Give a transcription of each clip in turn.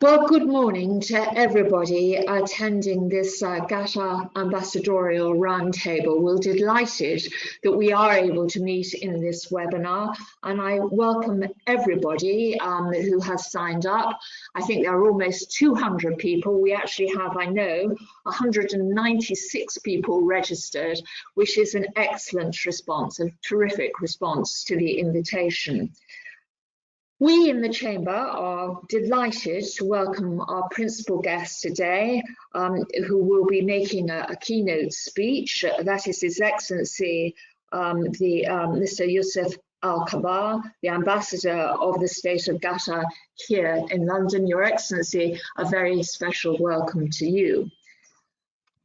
Well, good morning to everybody attending this Qatar Ambassadorial Roundtable. We're delighted that we are able to meet in this webinar, and I welcome everybody who has signed up. I think there are almost 200 people. We actually have, I know, 196 people registered, which is an excellent response, a terrific response to the invitation. We in the Chamber are delighted to welcome our principal guest today, who will be making a keynote speech. That is His Excellency, Mr. Yousef Al-Khater, the Ambassador of the State of Qatar here in London. Your Excellency, a very special welcome to you.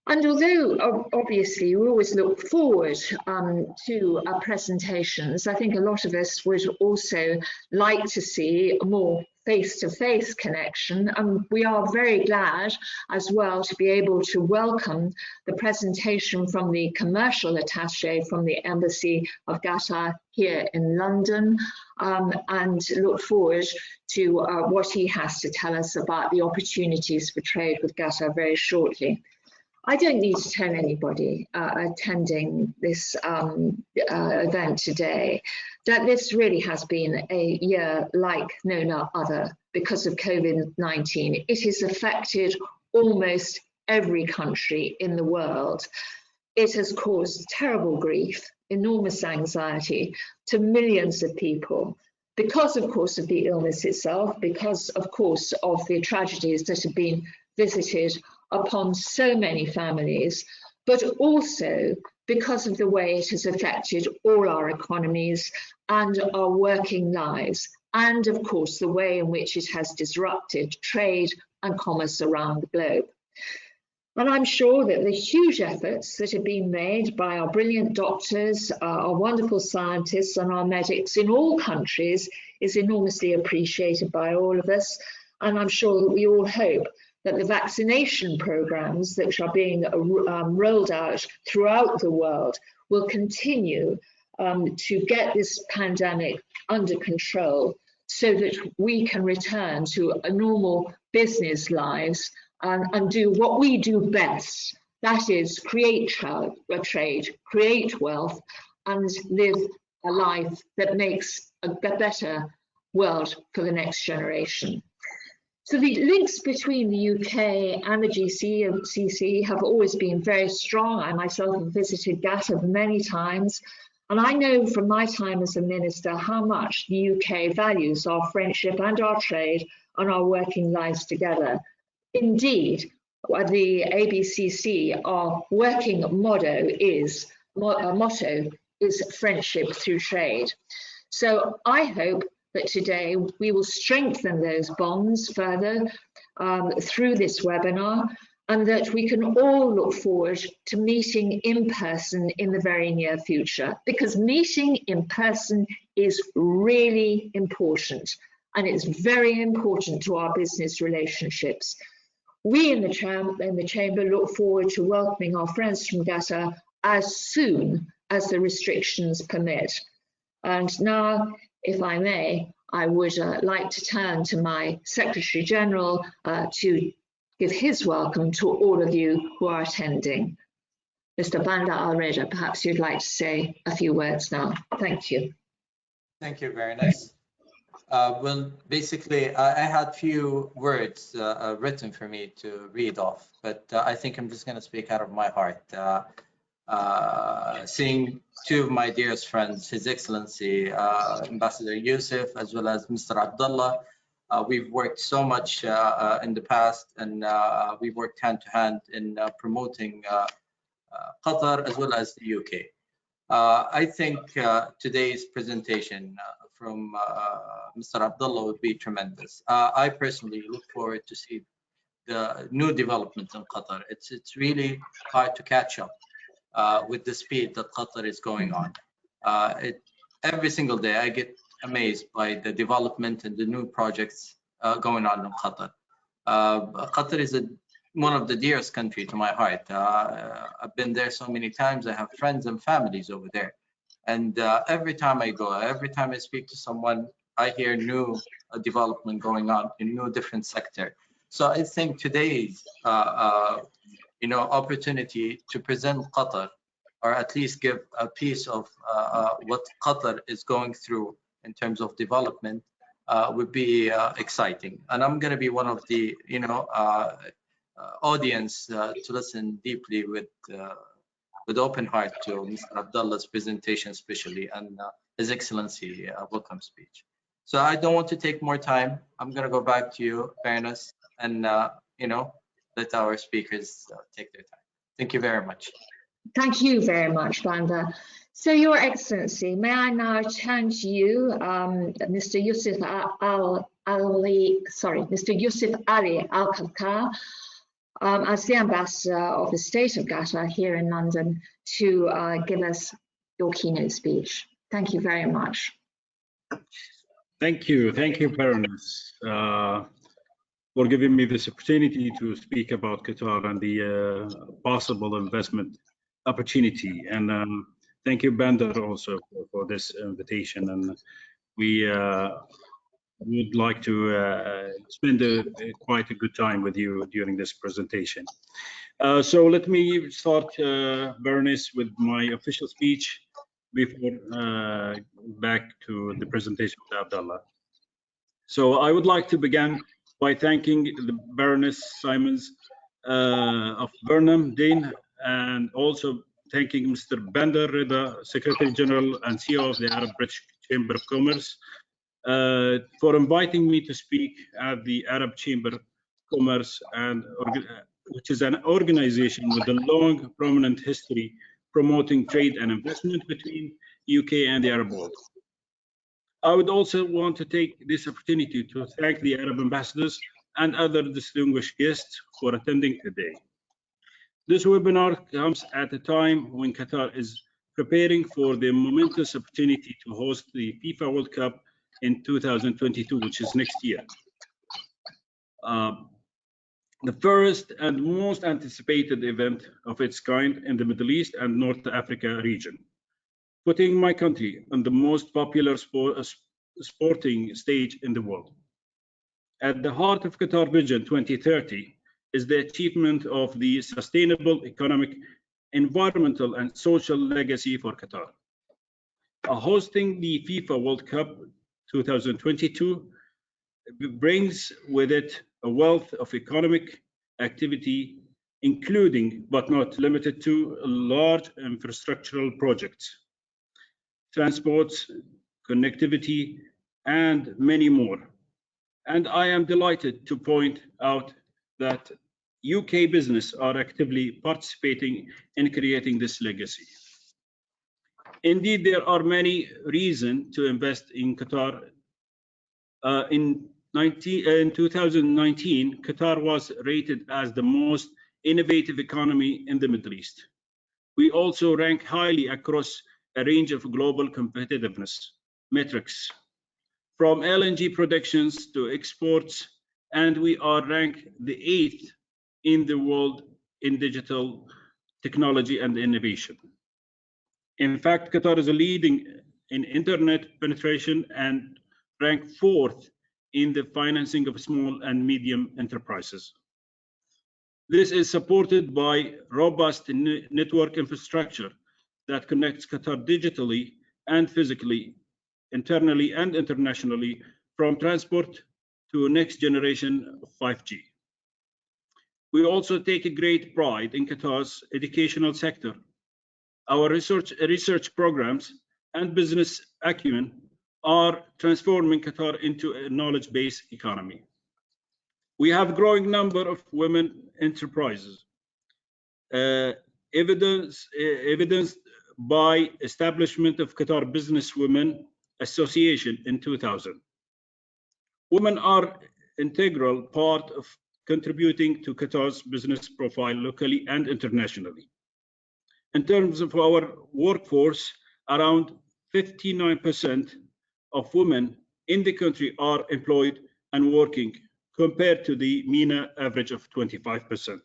And although obviously we always look forward to our presentations, I think a lot of us would also like to see a more face-to-face connection, and we are very glad as well to be able to welcome the presentation from the commercial attaché from the Embassy of Qatar here in London, and look forward to what he has to tell us about the opportunities for trade with Qatar very shortly. I don't need to tell anybody attending this event today that this really has been a year like no other because of COVID-19. It has affected almost every country in the world. It has caused terrible grief, enormous anxiety to millions of people because, of course, of the illness itself, because, of course, of the tragedies that have been visited upon so many families, but also because of the way it has affected all our economies and our working lives, and of course the way in which it has disrupted trade and commerce around the globe. And I'm sure that the huge efforts that have been made by our brilliant doctors, our wonderful scientists and our medics in all countries is enormously appreciated by all of us. And I'm sure that we all hope that the vaccination programs that are being rolled out throughout the world will continue to get this pandemic under control so that we can return to a normal business lives and do what we do best, that is create trade, create wealth, and live a life that makes a better world for the next generation. So the links between the UK and the GCC have always been very strong. I myself have visited Qatar many times, and I know from my time as a minister how much the UK values our friendship and our trade and our working lives together. Indeed, the ABCC, our working motto is friendship through trade. So I hope that today we will strengthen those bonds further through this webinar, and that we can all look forward to meeting in person in the very near future, because meeting in person is really important, and it's very important to our business relationships. We in the Chamber look forward to welcoming our friends from Qatar as soon as the restrictions permit. And now, if I may, I would like to turn to my Secretary General to give his welcome to all of you who are attending. Mr. Bandar Reda, perhaps you'd like to say a few words now. Thank you. Thank you, Baroness. Well, basically, I had few words written for me to read off, but I think I'm just going to speak out of my heart. Seeing two of my dearest friends, His Excellency Ambassador Yousef, as well as Mr. Abdulla. We've worked so much in the past, and we've worked hand to hand in promoting Qatar as well as the UK. I think today's presentation from Mr. Abdulla would be tremendous. I personally look forward to see the new developments in Qatar. It's really hard to catch up with the speed that Qatar is going on. Every single day I get amazed by the development and the new projects going on in Qatar. Qatar is one of the dearest countries to my heart. I've been there so many times. I have friends and families over there. And every time I go, every time I speak to someone, I hear new development going on in new different sector. So I think today's opportunity to present Qatar, or at least give a piece of what Qatar is going through in terms of development, would be exciting. And I'm going to be one of the audience to listen deeply with open heart to Mr. Abdullah's presentation, especially, and His Excellency welcome speech. So I don't want to take more time. I'm going to go back to you, Baroness, and let our speakers take their time. Thank you very much. Thank you very much, Bandar. So, Your Excellency, may I now turn to you, Mr. Yousef Ali Al-Khater, as the Ambassador of the State of Qatar here in London, to give us your keynote speech. Thank you very much. Thank you, Baroness, for giving me this opportunity to speak about Qatar and the possible investment opportunity. And thank you, Bandar, also for this invitation. And we would like to spend quite a good time with you during this presentation. So let me start, Baroness, with my official speech before back to the presentation of Abdullah. So I would like to begin by thanking the Baroness Symons of Vernham, Dean, and also thanking Mr. Bandar, Reda, Secretary General and CEO of the Arab British Chamber of Commerce, for inviting me to speak at the Arab Chamber of Commerce, which is an organization with a long, prominent history promoting trade and investment between UK and the Arab world. I would also want to take this opportunity to thank the Arab ambassadors and other distinguished guests for attending today. This webinar comes at a time when Qatar is preparing for the momentous opportunity to host the FIFA World Cup in 2022, which is next year. The first and most anticipated event of its kind in the Middle East and North Africa region, putting my country on the most popular sporting stage in the world. At the heart of Qatar Vision 2030 is the achievement of the sustainable economic, environmental, and social legacy for Qatar. Hosting the FIFA World Cup 2022 brings with it a wealth of economic activity, including but not limited to large infrastructural projects, transports, connectivity, and many more. And I am delighted to point out that UK business are actively participating in creating this legacy. Indeed, there are many reasons to invest in Qatar. In 2019, Qatar was rated as the most innovative economy in the Middle East. We also rank highly across a range of global competitiveness metrics, from LNG productions to exports, and we are ranked the 8th in the world in digital technology and innovation. In fact, Qatar is leading in internet penetration and ranked 4th in the financing of small and medium enterprises. This is supported by robust network infrastructure that connects Qatar digitally and physically, internally and internationally, from transport to next generation 5G. We also take a great pride in Qatar's educational sector. Our research programs and business acumen are transforming Qatar into a knowledge-based economy. We have a growing number of women enterprises, evidenced by establishment of Qatar Business Women Association in 2000. Women are integral part of contributing to Qatar's business profile locally and internationally. In terms of our workforce, around 59% of women in the country are employed and working, compared to the MENA average of 25%.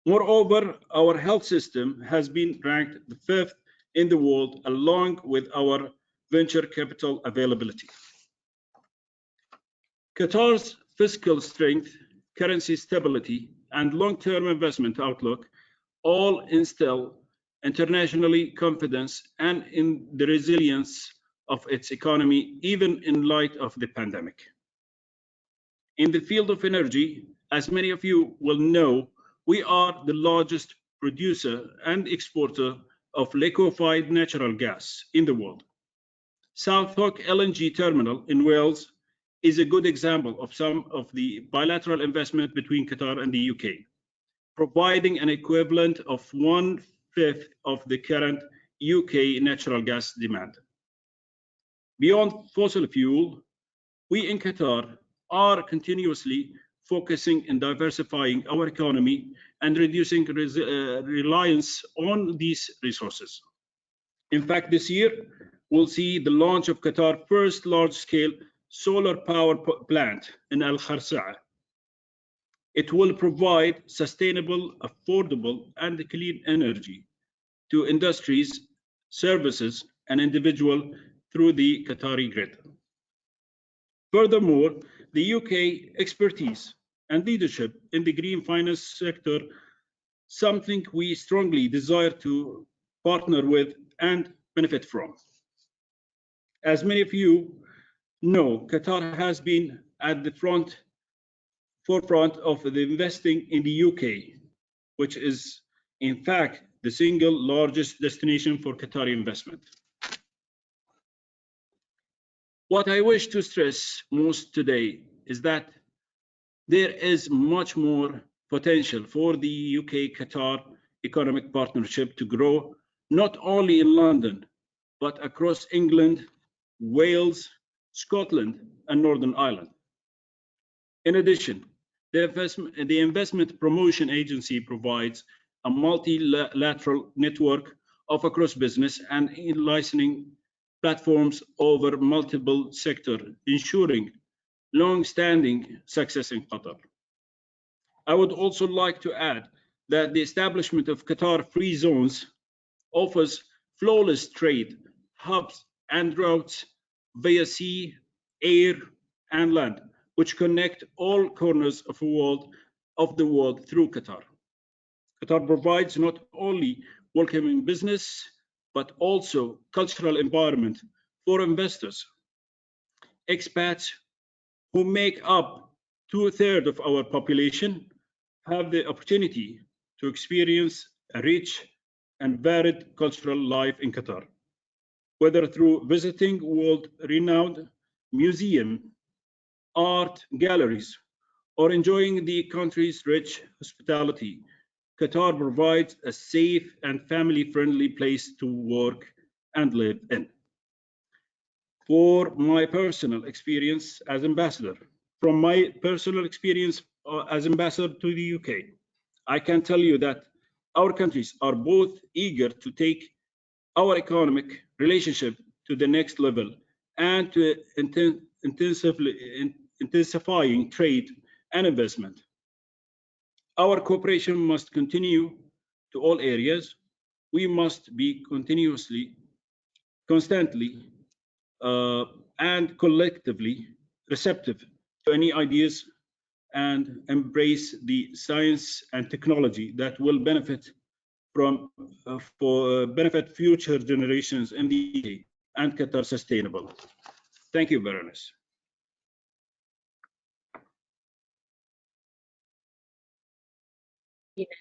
Moreover, our health system has been ranked the 5th in the world, along with our venture capital availability. Qatar's fiscal strength, currency stability, and long-term investment outlook all instill internationally confidence and in the resilience of its economy, even in light of the pandemic. In the field of energy, as many of you will know, we are the largest producer and exporter of liquefied natural gas in the world. South Hook LNG terminal in Wales is a good example of some of the bilateral investment between Qatar and the UK, providing an equivalent of 1/5 of the current UK natural gas demand. Beyond fossil fuel, we in Qatar are continuously focusing in diversifying our economy and reducing reliance on these resources. In fact, this year, we'll see the launch of Qatar's first large-scale solar power plant in Al-Khater. It will provide sustainable, affordable, and clean energy to industries, services, and individuals through the Qatari grid. Furthermore, the UK expertise and leadership in the green finance sector, something we strongly desire to partner with and benefit from. As many of you know, Qatar has been at the forefront of the investing in the UK, which is in fact the single largest destination for Qatari investment. What I wish to stress most today is that there is much more potential for the UK-Qatar economic partnership to grow, not only in London, but across England, Wales, Scotland, and Northern Ireland. In addition, the Investment Promotion Agency provides a multilateral network of across business and licensing platforms over multiple sectors, ensuring long-standing success in Qatar. I would also like to add that the establishment of Qatar free zones offers flawless trade hubs and routes via sea, air, and land, which connect all corners of the world through Qatar. Qatar provides not only welcoming business, but also cultural environment for investors. Expats, who make up 2/3 of our population, have the opportunity to experience a rich and varied cultural life in Qatar, whether through visiting world-renowned museums, art galleries, or enjoying the country's rich hospitality. Qatar provides a safe and family-friendly place to work and live in. From my personal experience as ambassador to the UK, I can tell you that our countries are both eager to take our economic relationship to the next level and to intensifying trade and investment. Our cooperation must continue to all areas. We must be constantly, and collectively receptive to any ideas and embrace the science and technology that will benefit future generations in the UK and Qatar sustainable. Thank you, Baroness.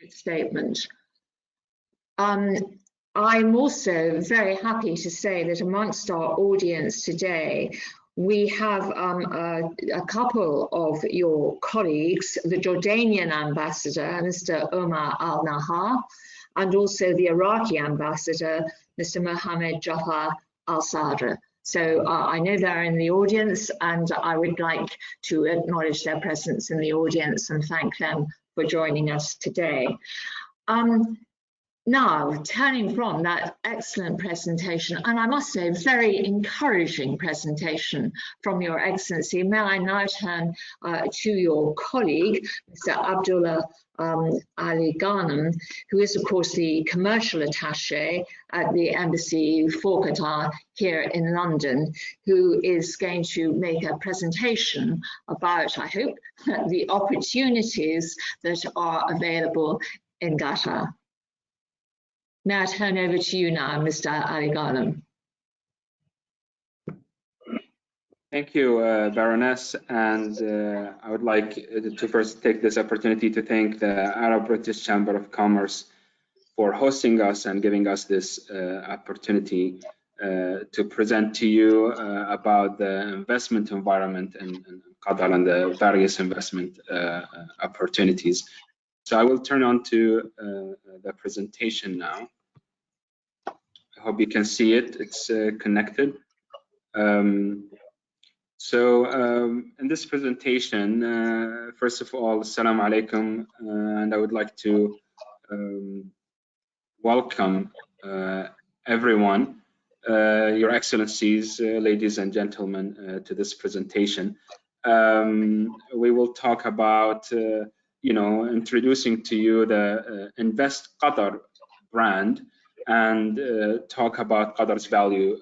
Statement. I'm also very happy to say that amongst our audience today, we have a couple of your colleagues, the Jordanian ambassador, Mr. Omar Al-Nahar, and also the Iraqi ambassador, Mr. Mohammed Jafar Al-Sadr. So I know they're in the audience, and I would like to acknowledge their presence in the audience and thank them for joining us today. Now, turning from that excellent presentation, and I must say, very encouraging presentation from Your Excellency, may I now turn to your colleague, Mr. Abdulla Alghanim, who is, of course, the commercial attaché at the Embassy for Qatar here in London, who is going to make a presentation about, I hope, the opportunities that are available in Qatar. May I turn over to you now, Mr. Alghanim. Thank you, Baroness, and I would like to first take this opportunity to thank the Arab-British Chamber of Commerce for hosting us and giving us this opportunity to present to you about the investment environment in Qatar and the various investment opportunities. So I will turn on to the presentation now. I hope you can see it. It's connected. In this presentation, first of all, Assalamu alaikum, and I would like to welcome everyone, Your Excellencies, ladies and gentlemen, to this presentation. We will talk about, introducing to you the Invest Qatar brand and talk about Qatar's value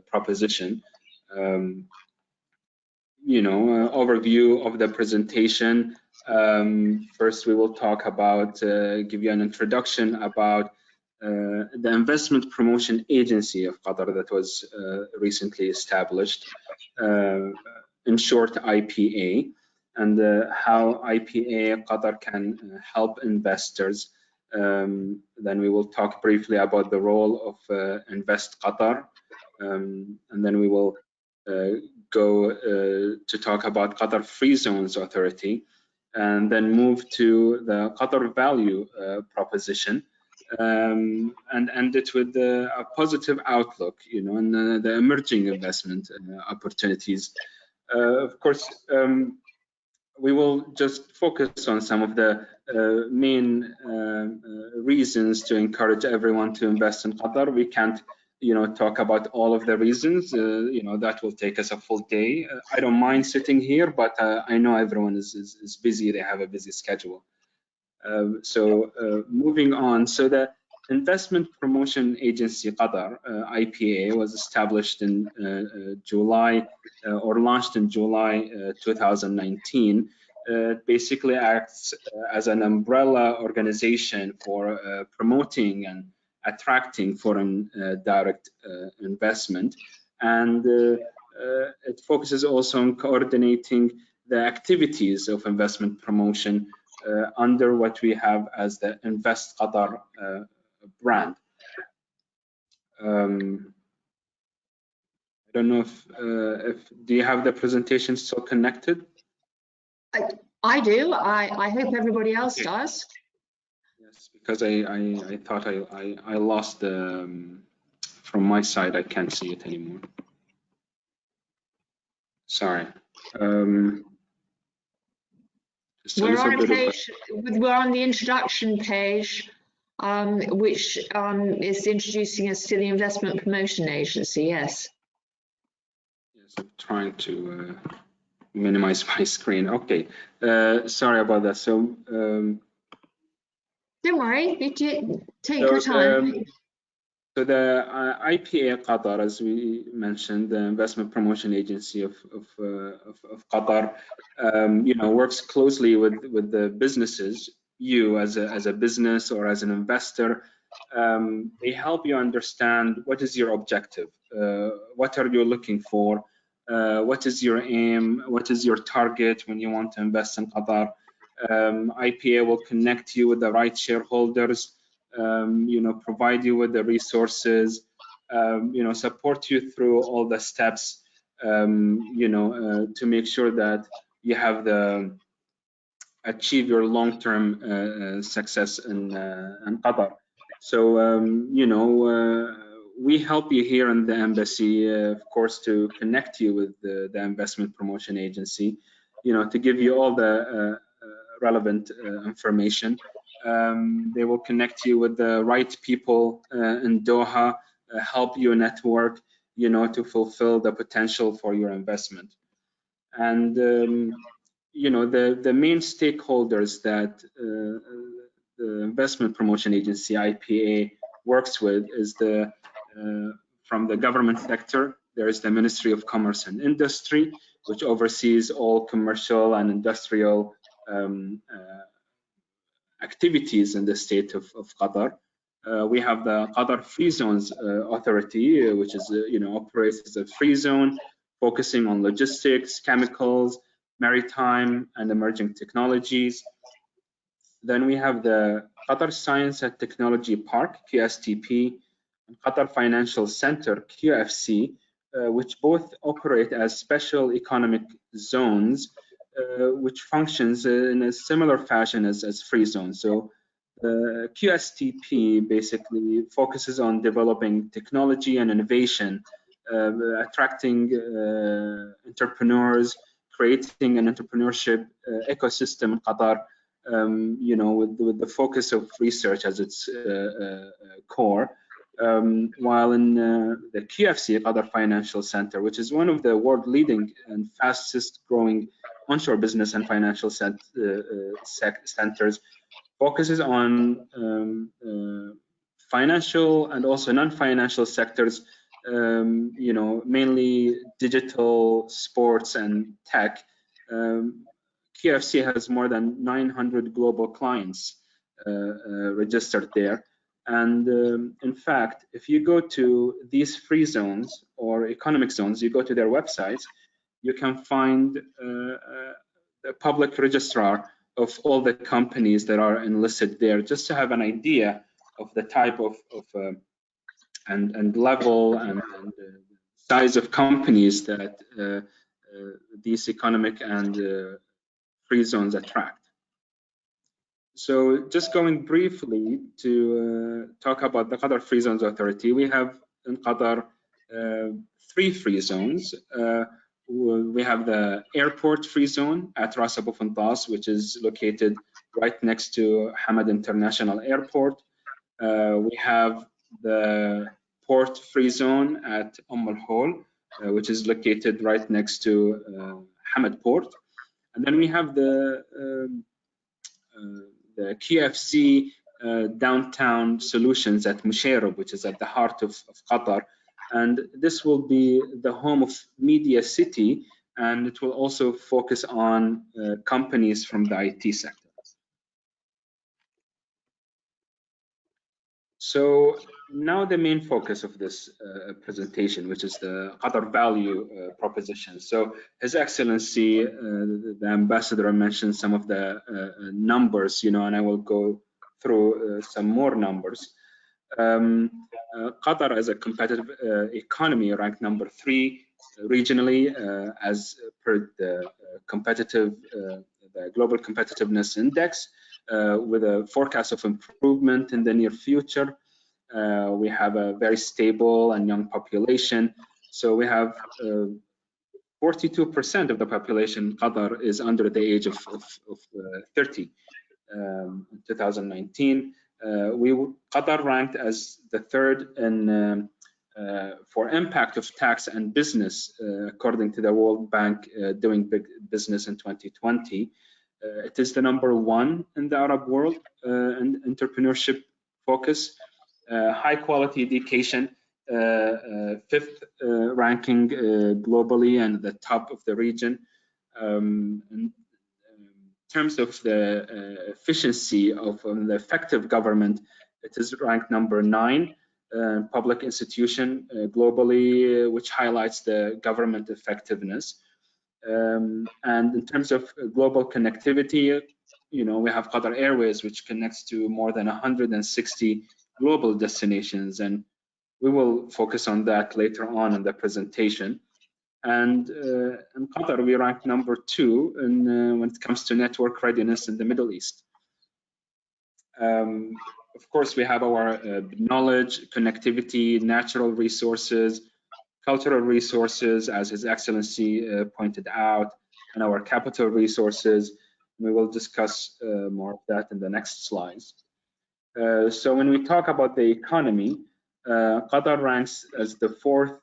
proposition. Overview of the presentation. First, we will talk about, give you an introduction about the Investment Promotion Agency of Qatar that was recently established, in short, IPA, and how IPA Qatar can help investors. Then we will talk briefly about the role of Invest Qatar, and then we will go to talk about Qatar Free Zones Authority, and then move to the Qatar value proposition, and end it with a positive outlook, and the emerging investment opportunities. Of course, we will just focus on some of the main reasons to encourage everyone to invest in Qatar. We can't, talk about all of the reasons. That will take us a full day. I don't mind sitting here, but I know everyone is busy. They have a busy schedule. Moving on. So the Investment Promotion Agency Qatar, IPA, was established in July or launched in July 2019. It basically acts as an umbrella organization for promoting and attracting foreign direct investment, and it focuses also on coordinating the activities of investment promotion under what we have as the Invest Qatar brand. I don't know if do you have the presentation still connected? I do. I hope everybody else does. Yes, because I thought I lost the from my side. I can't see it anymore. Sorry. We're on the introduction page, which is introducing us to the Investment Promotion Agency. Yes. Yes, I'm trying to minimize my screen. Okay. Sorry about that. So. Don't worry. You take your time. So the IPA Qatar, as we mentioned, the Investment Promotion Agency of Qatar, works closely with the businesses. You as a business or as an investor, they help you understand what is your objective, what are you looking for, what is your aim, what is your target when you want to invest in Qatar. IPA will connect you with the right shareholders. Provide you with the resources, support you through all the steps, to make sure that you have achieve your long-term success in Qatar. So, we help you here in the embassy, of course, to connect you with the Investment Promotion Agency, to give you all the relevant information. They will connect you with the right people in Doha, help you network, you know, to fulfill the potential for your investment. And you know, the main stakeholders that the Investment Promotion Agency, IPA, works with is the from the government sector. There is the Ministry of Commerce and Industry, which oversees all commercial and industrial activities in the state of Qatar. We have the Qatar Free Zones Authority, which is you know, operates as a free zone, focusing on logistics, chemicals, maritime, and emerging technologies. Then we have the Qatar Science and Technology Park, QSTP, and Qatar Financial Center, QFC, which both operate as special economic zones, which functions in a similar fashion as free zones. So QSTP basically focuses on developing technology and innovation, attracting entrepreneurs, creating an entrepreneurship ecosystem in Qatar, you know, with the focus of research as its core. While in the QFC, Qatar Financial Center, which is one of the world leading and fastest growing onshore business and financial centers, focuses on financial and also non-financial sectors, you know, mainly digital, sports, and tech. QFC has more than 900 global clients registered there. And in fact, if you go to these free zones or economic zones, you go to their websites, you can find a public registrar of all the companies that are enlisted there, just to have an idea of the type of and level and size of companies that these economic and free zones attract. So just going briefly to talk about the Qatar Free Zones Authority, we have in Qatar 3 free zones. We have the airport free zone at Ras Abu Fantas, which is located right next to Hamad International Airport. We have the port free zone at Al Hol, which is located right next to Hamad Port. And then we have the QFC downtown solutions at Musharraf, which is at the heart of Qatar. And this will be the home of Media City, and it will also focus on companies from the IT sector. So now the main focus of this presentation, which is the Qatar value proposition. So His Excellency, the Ambassador, mentioned some of the numbers, you know, and I will go through some more numbers. Qatar as a competitive economy ranked number 3 regionally as per the the Global Competitiveness Index, with a forecast of improvement in the near future. We have a very stable and young population. So we have 42% of the population in Qatar is under the age of 30 in 2019. Qatar ranked as the 3rd in for impact of tax and business, according to the World Bank Doing Big Business in 2020. It is the number 1 in the Arab world in entrepreneurship focus. High quality education, 5th ranking globally and the top of the region. In terms of the efficiency of the effective government, it is ranked number 9 public institution globally, which highlights the government effectiveness. And in terms of global connectivity, you know, we have Qatar Airways, which connects to more than 160 global destinations, and we will focus on that later on in the presentation. And in Qatar, we rank number 2 in, when it comes to network readiness in the Middle East. Of course, we have our knowledge, connectivity, natural resources, cultural resources, as His Excellency pointed out, and our capital resources. We will discuss more of that in the next slides. So when we talk about the economy, Qatar ranks as the 4th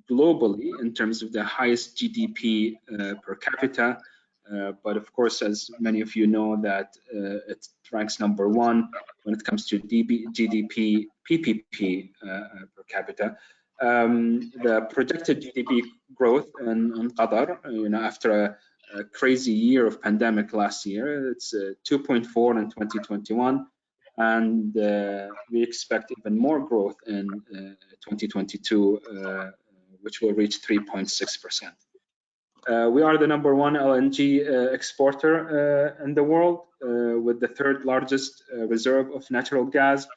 globally in terms of the highest GDP per capita. But of course, as many of you know, that it ranks number 1 when it comes to GDP PPP per capita. The projected GDP growth in Qatar, after a crazy year of pandemic last year, it's 2.4 in 2021. And we expect even more growth in 2022, which will reach 3.6%. We are the number 1 LNG exporter in the world, with the 3rd largest reserve of natural gas.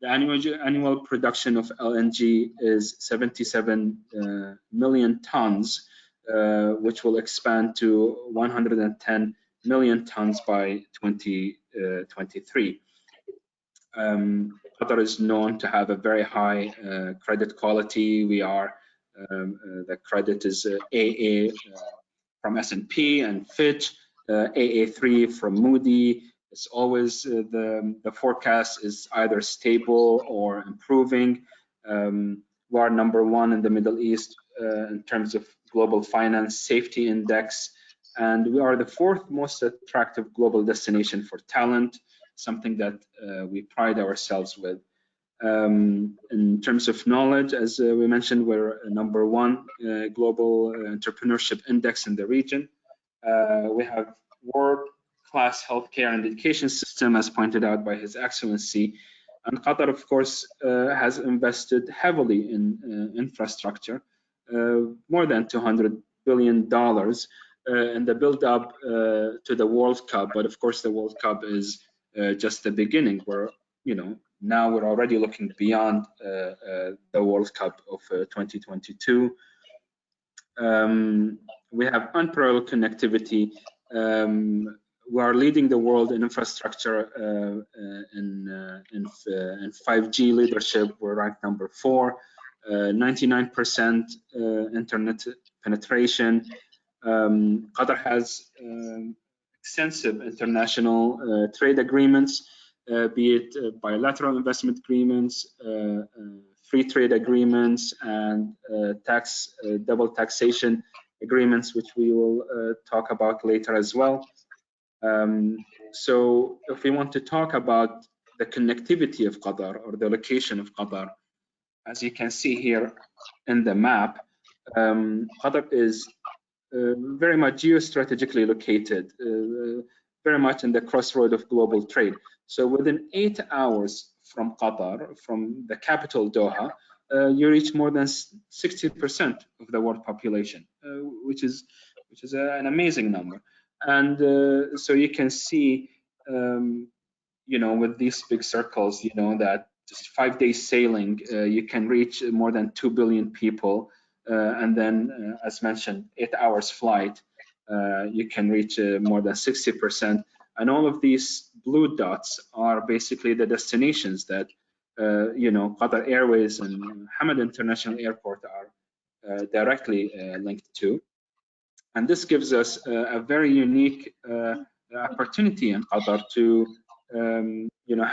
The annual production of LNG is 77 million tons, which will expand to 110 million tons by 2023. Qatar is known to have a very high credit quality. We are the credit is AA from S&P and Fitch, AA3 from Moody. It's always the forecast is either stable or improving. We are number 1 in the Middle East in terms of global finance safety index, and we are the 4th most attractive global destination for talent, something that we pride ourselves with. In terms of knowledge, as we mentioned, we're number 1 global entrepreneurship index in the region. We have world-class healthcare and education system, as pointed out by His Excellency. And Qatar, of course, has invested heavily in infrastructure, more than $200 billion in the build-up to the World Cup. But of course, the World Cup is just the beginning. Now we're already looking beyond the World Cup of 2022. We have unparalleled connectivity. We are leading the world in infrastructure in 5G leadership. We're ranked number 4, 99% internet penetration. Qatar has extensive international trade agreements, be it bilateral investment agreements, free trade agreements, and double taxation agreements, which we will talk about later as well. So if we want to talk about the connectivity of Qatar, or the location of Qatar, as you can see here in the map, Qatar is very much geostrategically located, very much in the crossroad of global trade. So within 8 hours from Qatar, from the capital Doha, you reach more than 60% of the world population, which is an amazing number. And so you can see, with these big circles, that just 5 days sailing, you can reach more than 2 billion people. And then, as mentioned, 8 hours flight, you can reach more than 60%. And all of these blue dots are basically the destinations that, Qatar Airways and Hamad International Airport are directly linked to. And this gives us a very unique opportunity in Qatar to,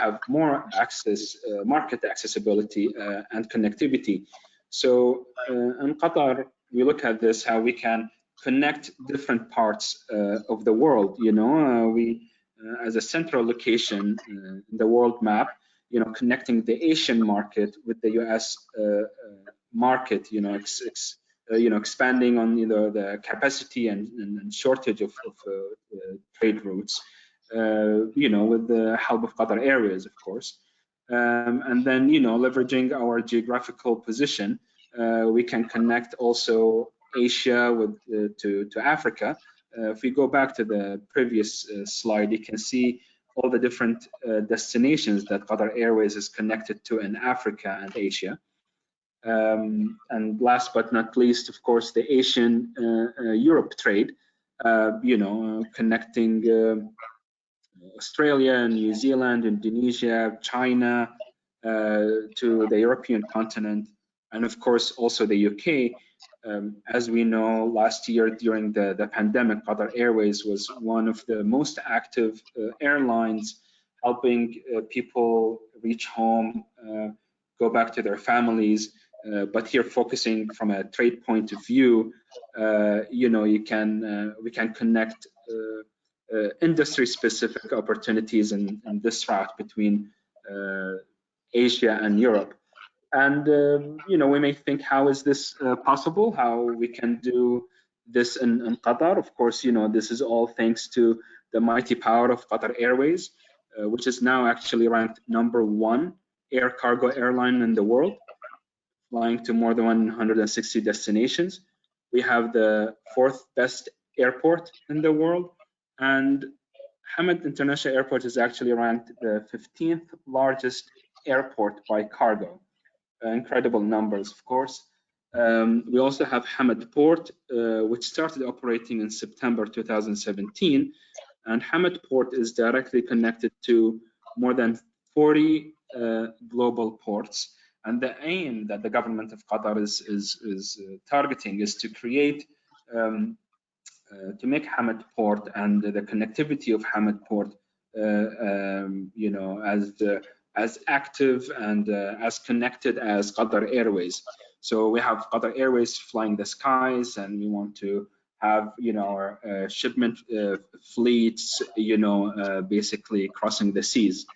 have more access, market accessibility and connectivity. So in Qatar, we look at this, how we can connect different parts of the world. We, as a central location in the world map, connecting the Asian market with the US market, expanding on the capacity and shortage of trade routes, with the help of Qatar Airways, of course. And then, leveraging our geographical position, we can connect also Asia to Africa. If we go back to the previous slide, you can see all the different destinations that Qatar Airways is connected to in Africa and Asia. And last but not least, of course, the Asian Europe trade, connecting Australia, New Zealand, Indonesia, China to the European continent, and of course also the UK. As we know, last year during the pandemic, Qatar Airways was one of the most active airlines, helping people reach home, go back to their families. But here, focusing from a trade point of view, you know, we can connect industry-specific opportunities in this route between Asia and Europe. And you know, we may think, how is this possible? How we can do this in Qatar? Of course, you know, this is all thanks to the mighty power of Qatar Airways, which is now actually ranked #1 air cargo airline in the world, flying to more than 160 destinations. We have the 4th best airport in the world, and Hamad International Airport is actually ranked the 15th largest airport by cargo. Incredible numbers, of course. We also have Hamad Port, which started operating in September 2017, and Hamad Port is directly connected to more than 40 global ports. And the aim that the government of Qatar is targeting is to create, to make Hamad Port and the connectivity of Hamad Port, you know, as active and as connected as Qatar Airways. So we have Qatar Airways flying the skies, and we want to have, you know, our shipment fleets, you know, basically crossing the seas.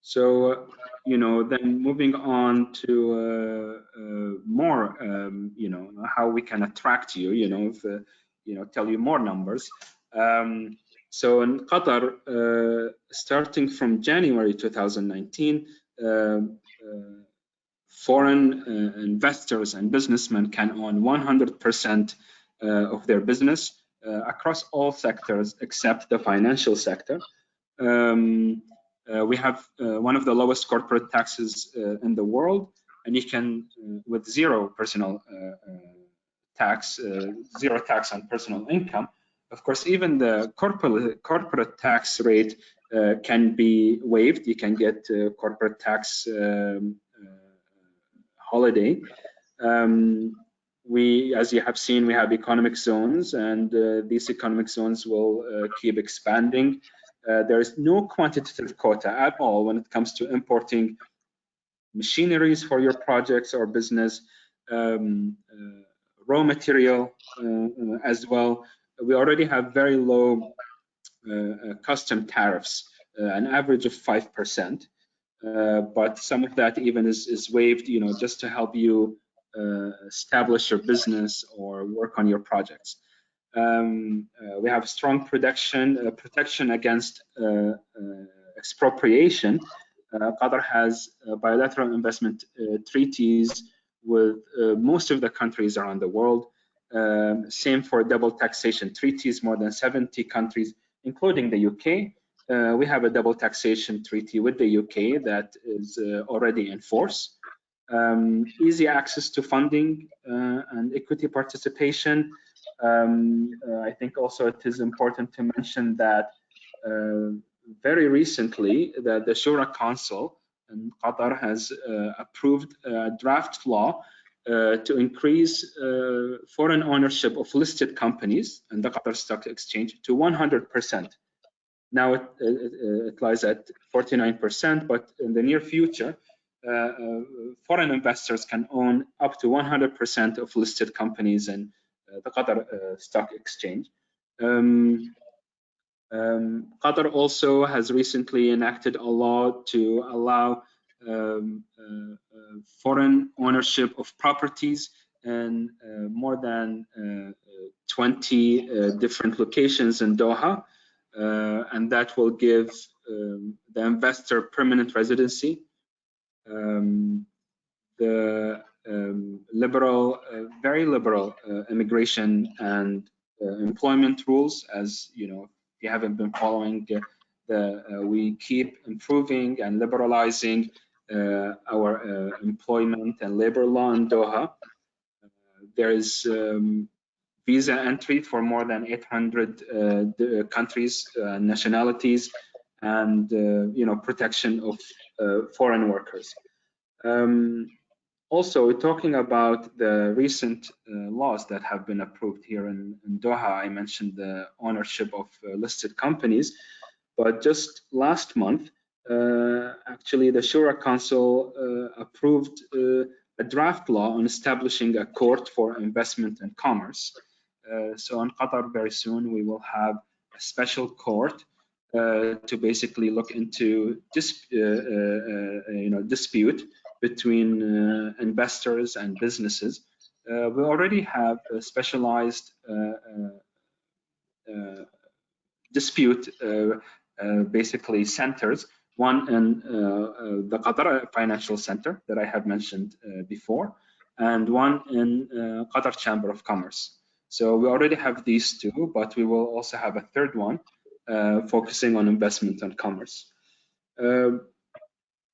So, you know, then moving on to more, you know, how we can attract you, you know, if, you know, tell you more numbers. So in Qatar, starting from January 2019, foreign investors and businessmen can own 100% of their business across all sectors except the financial sector. We have one of the lowest corporate taxes in the world, and you can, with zero tax on personal income. Of course, even the corporate tax rate can be waived. You can get corporate tax holiday. As you have seen, we have economic zones, and these economic zones will keep expanding. There is no quantitative quota at all when it comes to importing machineries for your projects or business, raw material as well. We already have very low custom tariffs, an average of 5%, but some of that even is waived, you know, just to help you establish your business or work on your projects. We have strong protection against expropriation. Qatar has bilateral investment treaties with most of the countries around the world. Same for double taxation treaties, more than 70 countries, including the UK. We have a double taxation treaty with the UK that is already in force. Easy access to funding and equity participation. I think also it is important to mention that very recently the Shura Council in Qatar has approved a draft law to increase foreign ownership of listed companies in the Qatar Stock Exchange to 100%. Now it lies at 49%, but in the near future, foreign investors can own up to 100% of listed companies in the Qatar Stock Exchange. Qatar also has recently enacted a law to allow foreign ownership of properties in more than 20 different locations in Doha, and that will give the investor permanent residency. The very liberal immigration and employment rules, as you know, if you haven't been following, we keep improving and liberalizing our employment and labor law in Doha. There is visa entry for more than 800 countries, nationalities, and you know, protection of foreign workers. Also, talking about the recent laws that have been approved here in Doha, I mentioned the ownership of listed companies, but just last month, actually the Shura Council approved a draft law on establishing a court for investment and commerce. So in Qatar, very soon, we will have a special court to basically look into dispute between investors and businesses. We already have a specialized dispute basically centers, one in the Qatar Financial Center that I have mentioned before, and one in Qatar Chamber of Commerce. So we already have these two, but we will also have a third one focusing on investment and commerce.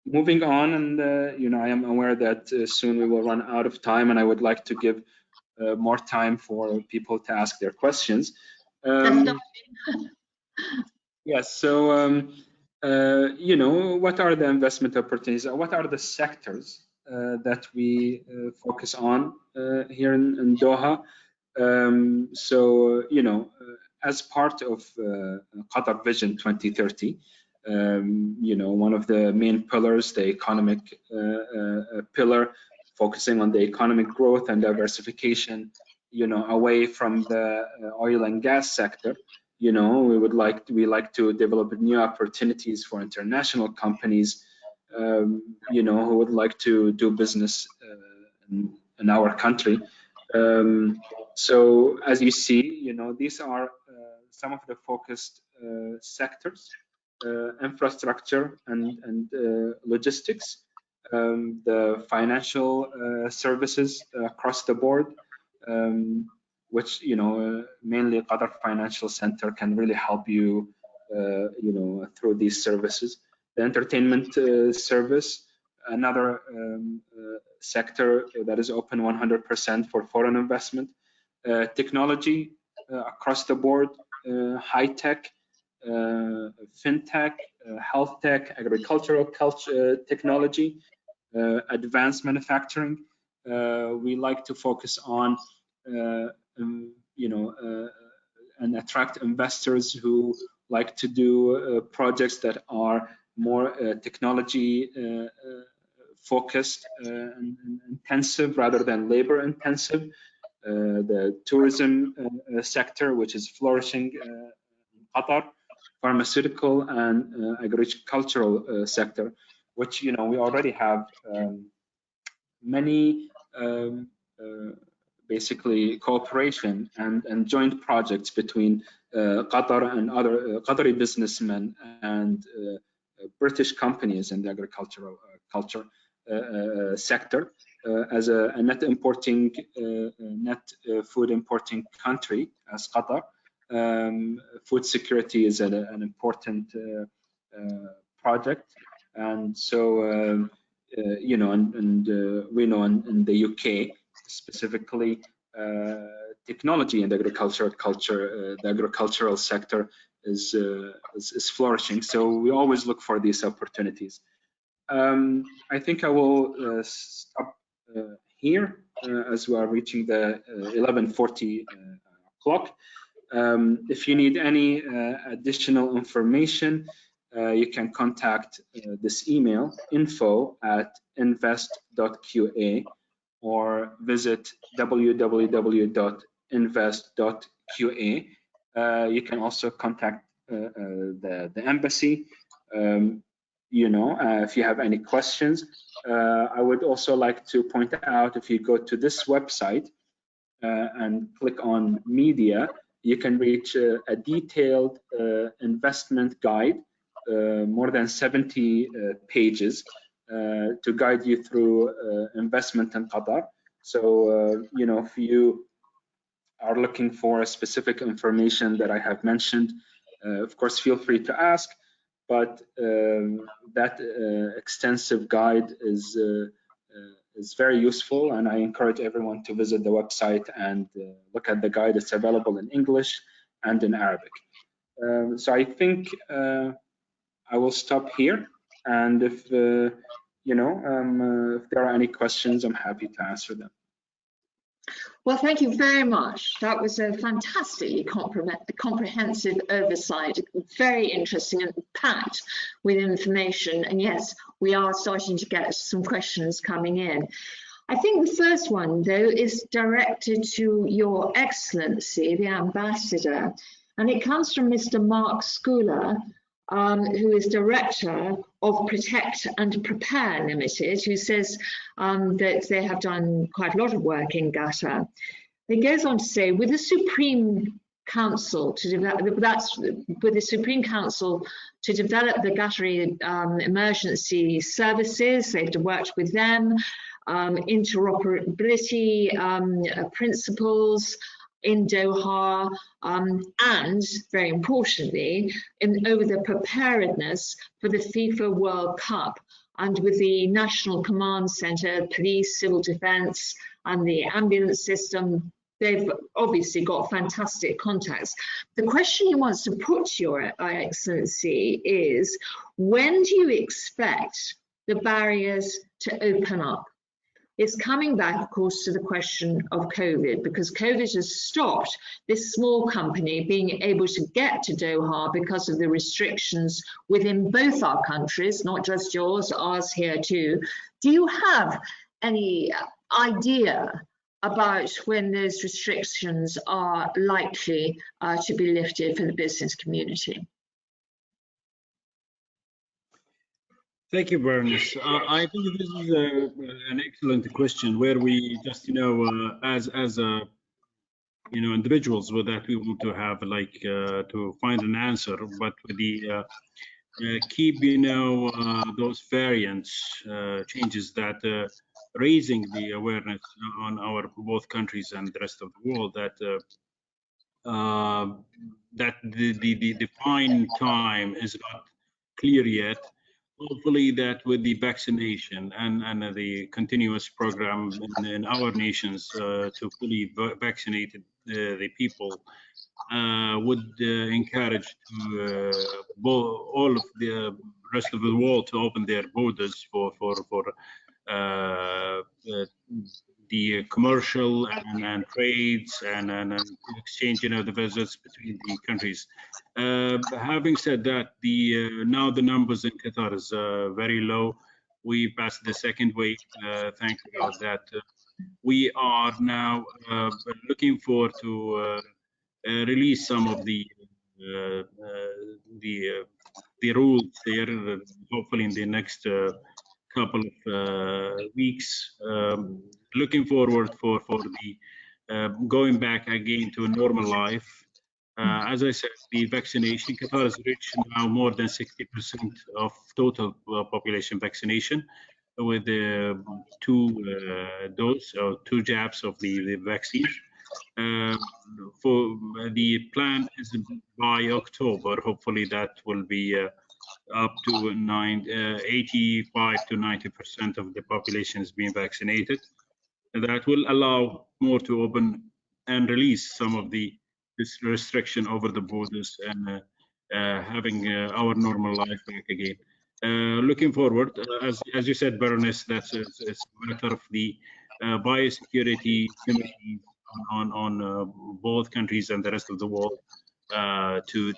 Moving on, and I am aware that soon we will run out of time, and I would like to give more time for people to ask their questions. Yes, so what are the investment opportunities? What are the sectors that we focus on here in Doha? As part of Qatar Vision 2030, one of the main pillars, the economic pillar, focusing on the economic growth and diversification, away from the oil and gas sector. We like to develop new opportunities for international companies, who would like to do business in our country. So as you see, these are some of the focused sectors: infrastructure and logistics, the financial services across the board, which mainly Qatar Financial Center can really help you, through these services. The entertainment service, another sector that is open 100% for foreign investment. Technology across the board, high tech, fintech, health tech, agricultural technology, advanced manufacturing. We like to focus on and attract investors who like to do projects that are more technology focused and intensive rather than labor intensive. The tourism sector, which is flourishing in Qatar, pharmaceutical and agricultural sector, which we already have many basically cooperation and joint projects between Qatar and other Qatari businessmen and British companies in the agricultural sector. As a net food importing country as Qatar, food security is an important project, and so we know in the UK specifically, technology and the agricultural sector is flourishing. So we always look for these opportunities. I think I will stop here as we are reaching the 11:40 clock. If you need any additional information, you can contact this email, info@invest.qa, or visit www.invest.qa. You can also contact the embassy. If you have any questions. I would also like to point out, if you go to this website and click on media, you can reach a detailed investment guide, more than 70 pages, to guide you through investment in Qatar. So, if you are looking for a specific information that I have mentioned, of course, feel free to ask. But that extensive guide is very useful, and I encourage everyone to visit the website and look at the guide. It's available in English and in Arabic. So I think I will stop here, and if if there are any questions, I'm happy to answer them. Well, thank you very much. That was a fantastically comprehensive oversight, very interesting and packed with information. And yes, we are starting to get some questions coming in. I think the first one, though, is directed to Your Excellency, the Ambassador, and it comes from Mr. Mark Schooler, who is Director of Protect and Prepare Limited, who says that they have done quite a lot of work in Qatar. It goes on to say, with the Supreme Council to develop, the Qatari emergency services, they've worked with them, interoperability principles in Doha, and very importantly, over the preparedness for the FIFA World Cup, and with the National Command Centre, police, civil defence, and the ambulance system. They've obviously got fantastic contacts. The question he wants to put to Your Excellency is, when do you expect the barriers to open up? It's coming back, of course, to the question of COVID, because COVID has stopped this small company being able to get to Doha because of the restrictions within both our countries, not just yours, ours here too. Do you have any idea about when those restrictions are likely to be lifted for the business community? Thank you, Baroness. I think this is an excellent question, where we just, as individuals, with that we want to have to find an answer, but with the keep those variants changes that raising the awareness on our both countries and the rest of the world that that the defined time is not clear yet. Hopefully that with the vaccination and the continuous program in our nations to fully vaccinate the people would encourage all of the rest of the world to open their borders for the commercial and trades and exchange, the visits between the countries. Having said that, now the numbers in Qatar is very low. We passed the second wave, thank God that we are now looking forward to release some of the rules there, hopefully in the next couple of weeks. Looking forward for the going back again to a normal life. As I said, the vaccination, Qatar has reached now more than 60% of total population vaccination with two jabs of the vaccine. For the plan is by October, hopefully that will be up to 85 to 90% of the population is being vaccinated. And that will allow more to open and release some of this restriction over the borders and having our normal life back again. Looking forward, as you said, Baroness, it's a matter of the biosecurity committee on both countries and the rest of the world to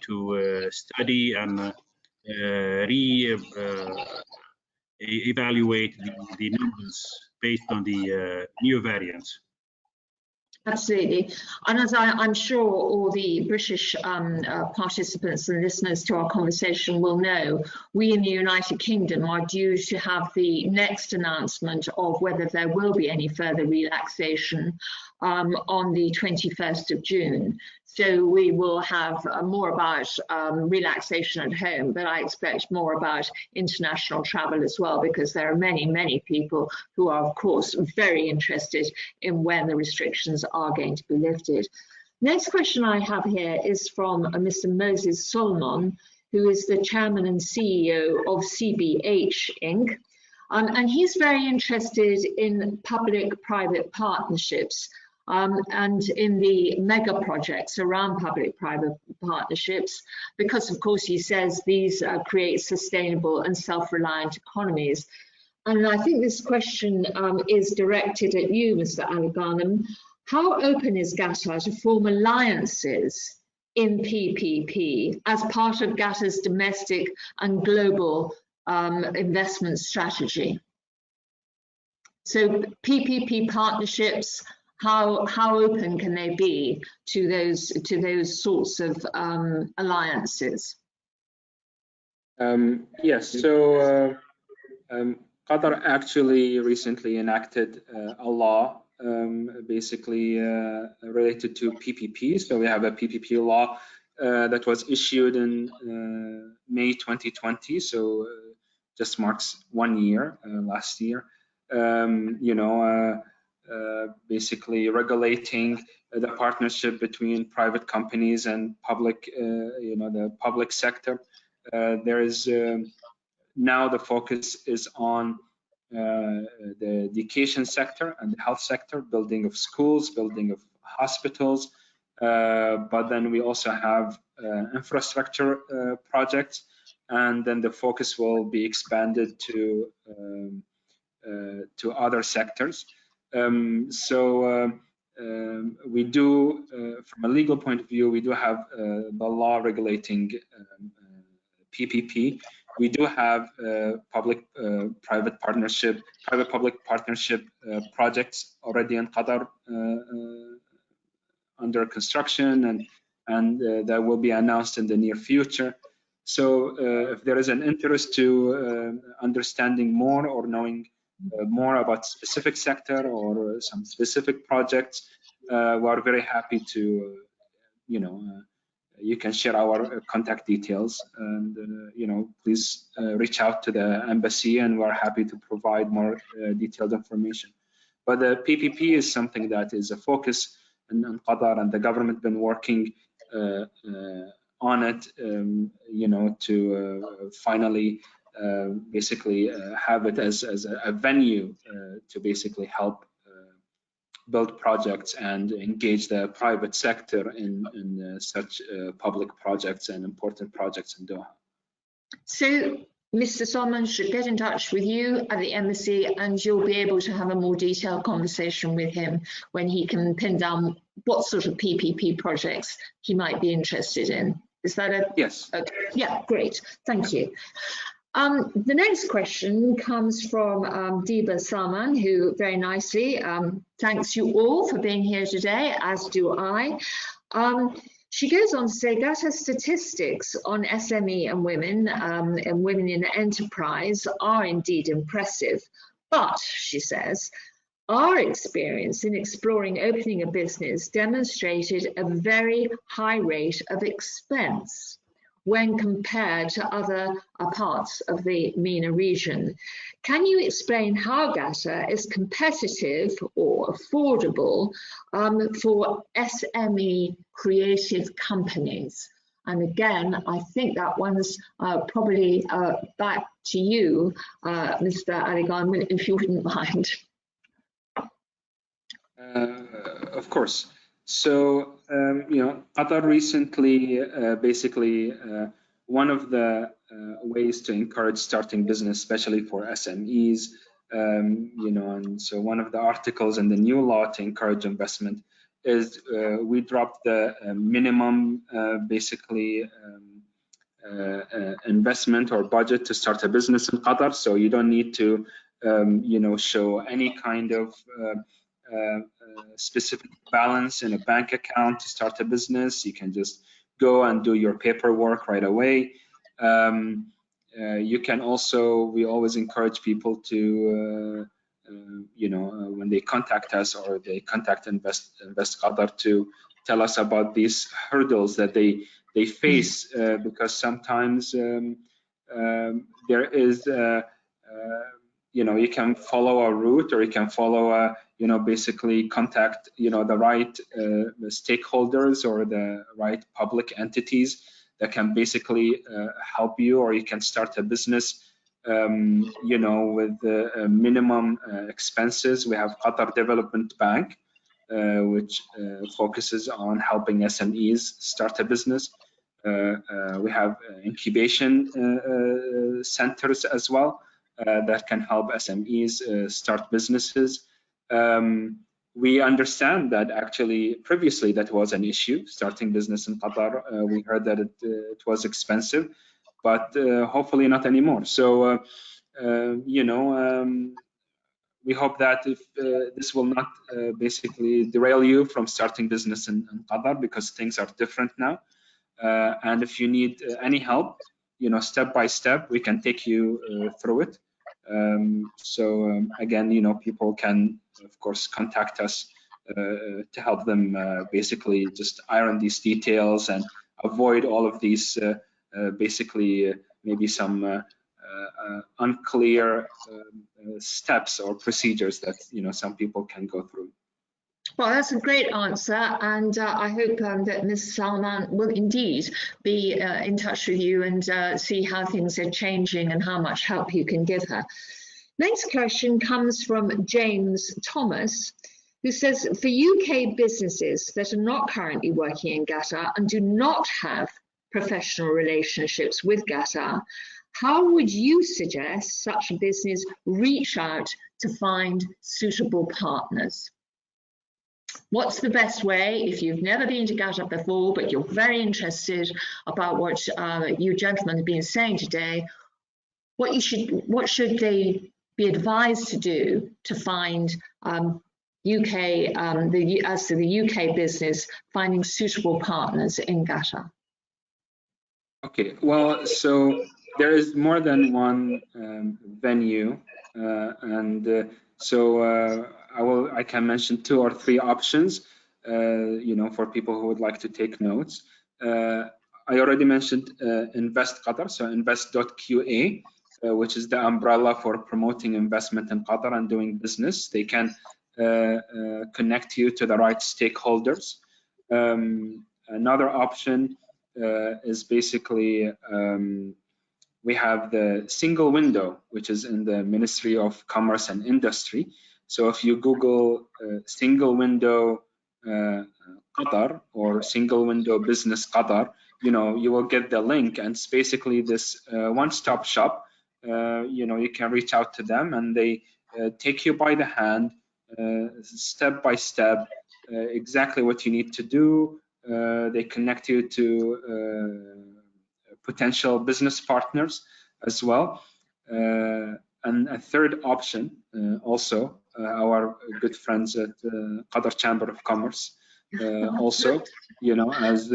study and evaluate the numbers based on the new variants. Absolutely. And as I'm sure all the British participants and listeners to our conversation will know, we in the United Kingdom are due to have the next announcement of whether there will be any further relaxation on the 21st of June. So we will have more about relaxation at home, but I expect more about international travel as well, because there are many, many people who are, of course, very interested in when the restrictions are going to be lifted. Next question I have here is from Mr. Moses Solomon, who is the chairman and CEO of CBH Inc. And he's very interested in public-private partnerships and in the mega projects around public-private partnerships, because of course he says these create sustainable and self-reliant economies. and I think this question is directed at you, Mr. Alghanim. How open is Qatar to form alliances in PPP as part of Qatar's domestic and global investment strategy? So PPP partnerships, how open can they be to those sorts of alliances? Yes, so Qatar actually recently enacted a law basically related to PPP. So we have a PPP law that was issued in May 2020. So just marks 1 year last year. Basically regulating the partnership between private companies and public, the public sector. There is now the focus is on the education sector and the health sector, building of schools, building of hospitals, but then we also have infrastructure projects, and then the focus will be expanded to other sectors. We do, from a legal point of view, we do have the law regulating PPP. We do have public-private partnership, private-public partnership projects already in Qatar under construction, and that will be announced in the near future. So if there is an interest to understanding more or knowing more about specific sector or some specific projects, we are very happy to, you can share our contact details, and please reach out to the embassy, and we're happy to provide more detailed information. But the PPP is something that is a focus in Qatar, and the government been working on it, to finally basically have it as a venue to basically help build projects and engage the private sector in such public projects and important projects in Doha. So Mr. Symons should get in touch with you at the embassy, and you'll be able to have a more detailed conversation with him when he can pin down what sort of PPP projects he might be interested in. Is that a... Yes. Okay. Yeah, great. Thank you. The next question comes from Diba Salman, who very nicely thanks you all for being here today, as do I. She goes on to say Qatar's statistics on SME and women in enterprise are indeed impressive, but, she says, our experience in exploring opening a business demonstrated a very high rate of expense when compared to other parts of the MENA region. Can you explain how Qatar is competitive or affordable for SME creative companies? And again, I think that one's probably back to you, Mr. Alghanim, if you wouldn't mind. Of course. So, Qatar recently, basically, one of the ways to encourage starting business, especially for SMEs, and so one of the articles in the new law to encourage investment is we dropped the minimum, basically, investment or budget to start a business in Qatar. So you don't need to, show any kind of specific balance in a bank account to start a business. You can just go and do your paperwork right away. You can also, we always encourage people to, when they contact us or they contact Invest Qatar, to tell us about these hurdles that they face, because sometimes there is, you can follow a route, or you can follow a, basically contact, the right stakeholders or the right public entities that can basically help you, or you can start a business, with minimum expenses. We have Qatar Development Bank, which focuses on helping SMEs start a business. We have incubation centers as well. that can help SMEs start businesses. We understand that actually previously that was an issue, starting business in Qatar. We heard that it was expensive, but hopefully not anymore. So, we hope that if this will not basically derail you from starting business in Qatar, because things are different now. And if you need any help, step by step, we can take you through it. Again, people can, of course, contact us to help them basically just iron these details and avoid all of these basically maybe some unclear steps or procedures that some people can go through. Well, that's a great answer, and I hope that Ms. Salman will indeed be in touch with you and see how things are changing and how much help you can give her. Next question comes from James Thomas, who says, for UK businesses that are not currently working in Qatar and do not have professional relationships with Qatar, how would you suggest such a business reach out to find suitable partners? What's the best way, if you've never been to Qatar before, but you're very interested about what you gentlemen have been saying today, what should they be advised to do to find the UK business finding suitable partners in Qatar? Okay, well, so there is more than one venue, I can mention 2 or 3 options, for people who would like to take notes. I already mentioned Invest Qatar, so invest.qa, which is the umbrella for promoting investment in Qatar and doing business. They can connect you to the right stakeholders. Another option is basically we have the single window, which is in the Ministry of Commerce and Industry. So if you Google single window Qatar or single window business Qatar, you will get the link, and it's basically this one-stop shop. You can reach out to them, and they take you by the hand, step by step, exactly what you need to do. They connect you to potential business partners as well. And a third option, also our good friends at Qatar Chamber of Commerce, also, as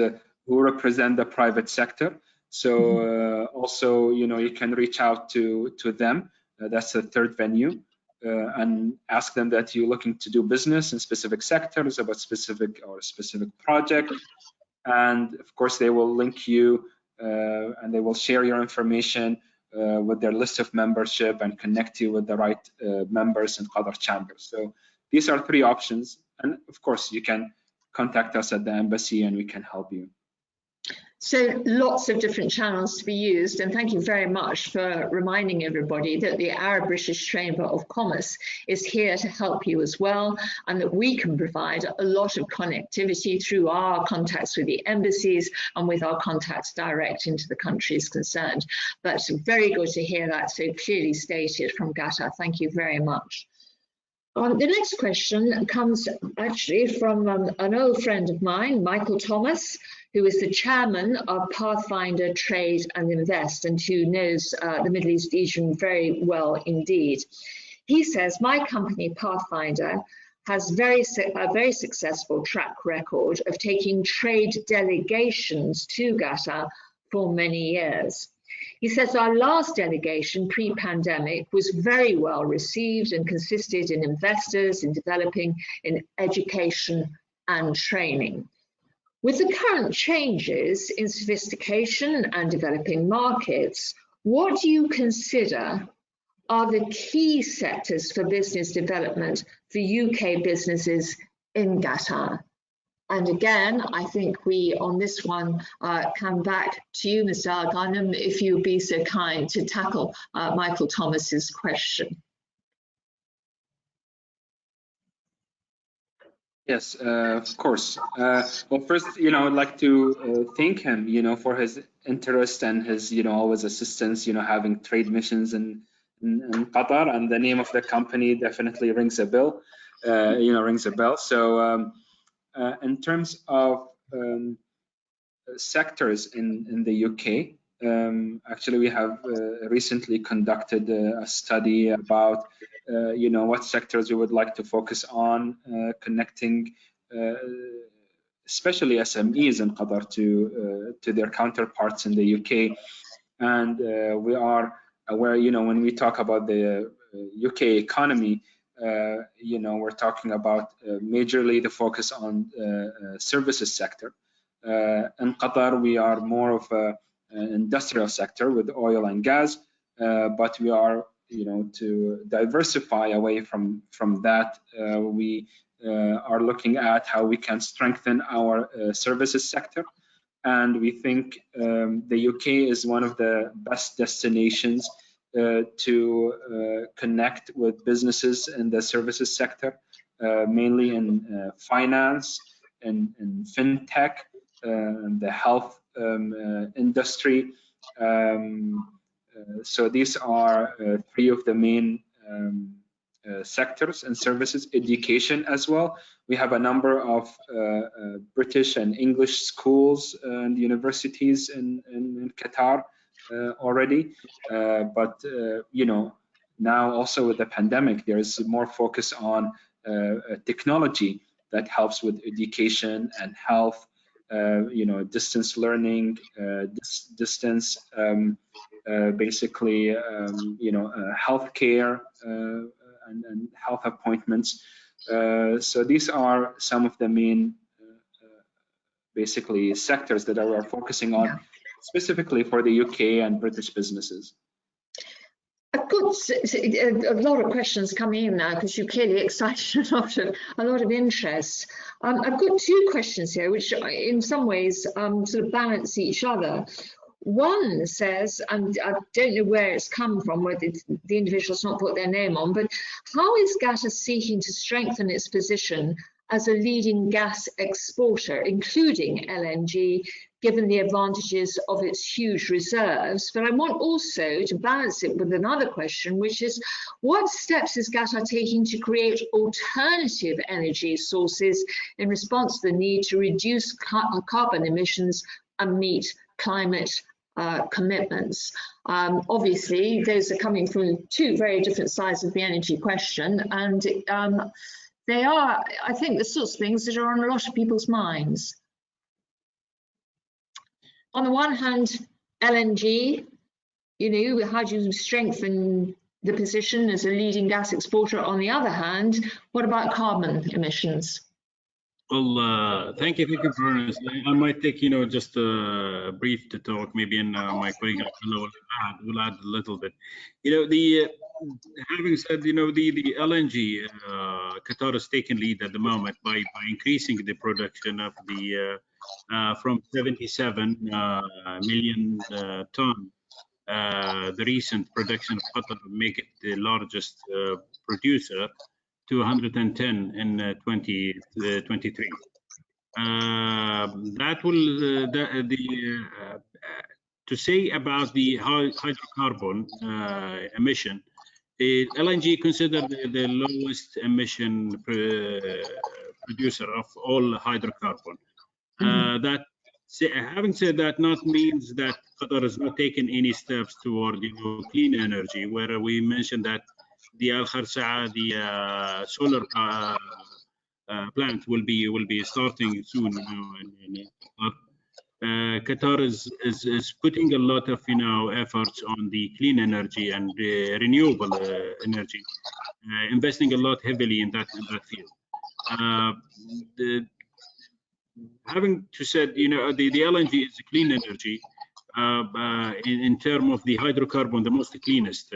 who represent the private sector. So also, you can reach out to them. That's the third venue, and ask them that you're looking to do business in specific sectors about specific project, and of course they will link you and they will share your information with their list of membership and connect you with the right members in Qatar Chamber. So these are 3 options, and of course you can contact us at the embassy and we can help you. So lots of different channels to be used, and thank you very much for reminding everybody that the Arab British Chamber of Commerce is here to help you as well, and that we can provide a lot of connectivity through our contacts with the embassies and with our contacts direct into the countries concerned. But very good to hear that so clearly stated from Qatar. Thank you very much. The next question comes actually from an old friend of mine, Michael Thomas, who is the chairman of Pathfinder Trade and Invest, and who knows the Middle East region very well indeed. He says, my company Pathfinder has a very successful track record of taking trade delegations to Qatar for many years. He says our last delegation pre-pandemic was very well received and consisted in investors, in developing, in education and training. With the current changes in sophistication and developing markets, what do you consider are the key sectors for business development for UK businesses in Qatar? And again, I think we on this one come back to you, Mr. Alghanim, if you'd be so kind to tackle Michael Thomas's question. Yes, of course. Well, first, I'd like to thank him, for his interest and his, always assistance, having trade missions in in Qatar, and the name of the company definitely rings a bell. So in terms of sectors in the UK, actually we have recently conducted a study about what sectors we would like to focus on, connecting especially SMEs in Qatar to their counterparts in the UK. And we are aware, when we talk about the UK economy, we're talking about majorly the focus on services sector. In Qatar, we are more of an industrial sector with oil and gas, but we are, to diversify away from that. We are looking at how we can strengthen our services sector. And we think the UK is one of the best destinations to connect with businesses in the services sector, mainly in finance and fintech, the health industry. So these are three of the main sectors and services. Education as well. We have a number of British and English schools and universities in Qatar already, but now also with the pandemic, there is more focus on technology that helps with education and health, distance learning, distance basically healthcare and health appointments. So these are some of the main basically sectors that we are focusing on, specifically for the UK and British businesses. I've got a lot of questions coming in now because you clearly excited a lot of interest. I've got two questions here, which in some ways sort of balance each other. One says, and I don't know where it's come from, whether the individual's not put their name on, but how is Qatar seeking to strengthen its position as a leading gas exporter, including LNG, given the advantages of its huge reserves? But I want also to balance it with another question, which is, what steps is Qatar taking to create alternative energy sources in response to the need to reduce carbon emissions and meet climate commitments? Obviously, those are coming from two very different sides of the energy question, and they are, I think, the sorts of things that are on a lot of people's minds. On the one hand, LNG, how do you strengthen the position as a leading gas exporter? On the other hand, what about carbon emissions? Well, thank you, Baroness. I might take, just a brief to talk, maybe, and my colleague will add a little bit. Having said, the LNG, Qatar has taken lead at the moment by increasing the production of the from 77 million ton. The recent production of Qatar will make it the largest producer, to 110 in 2023. That will to say about the hydrocarbon emission. LNG considered the lowest emission producer of all hydrocarbon. Having said that, not means that Qatar has not taken any steps toward clean energy, where we mentioned that the Al-Khater, the solar plant will be starting soon. Qatar is putting a lot of efforts on the clean energy and renewable energy, investing a lot heavily in that field. Having to said, the LNG is clean energy. In terms of the hydrocarbon, the most cleanest,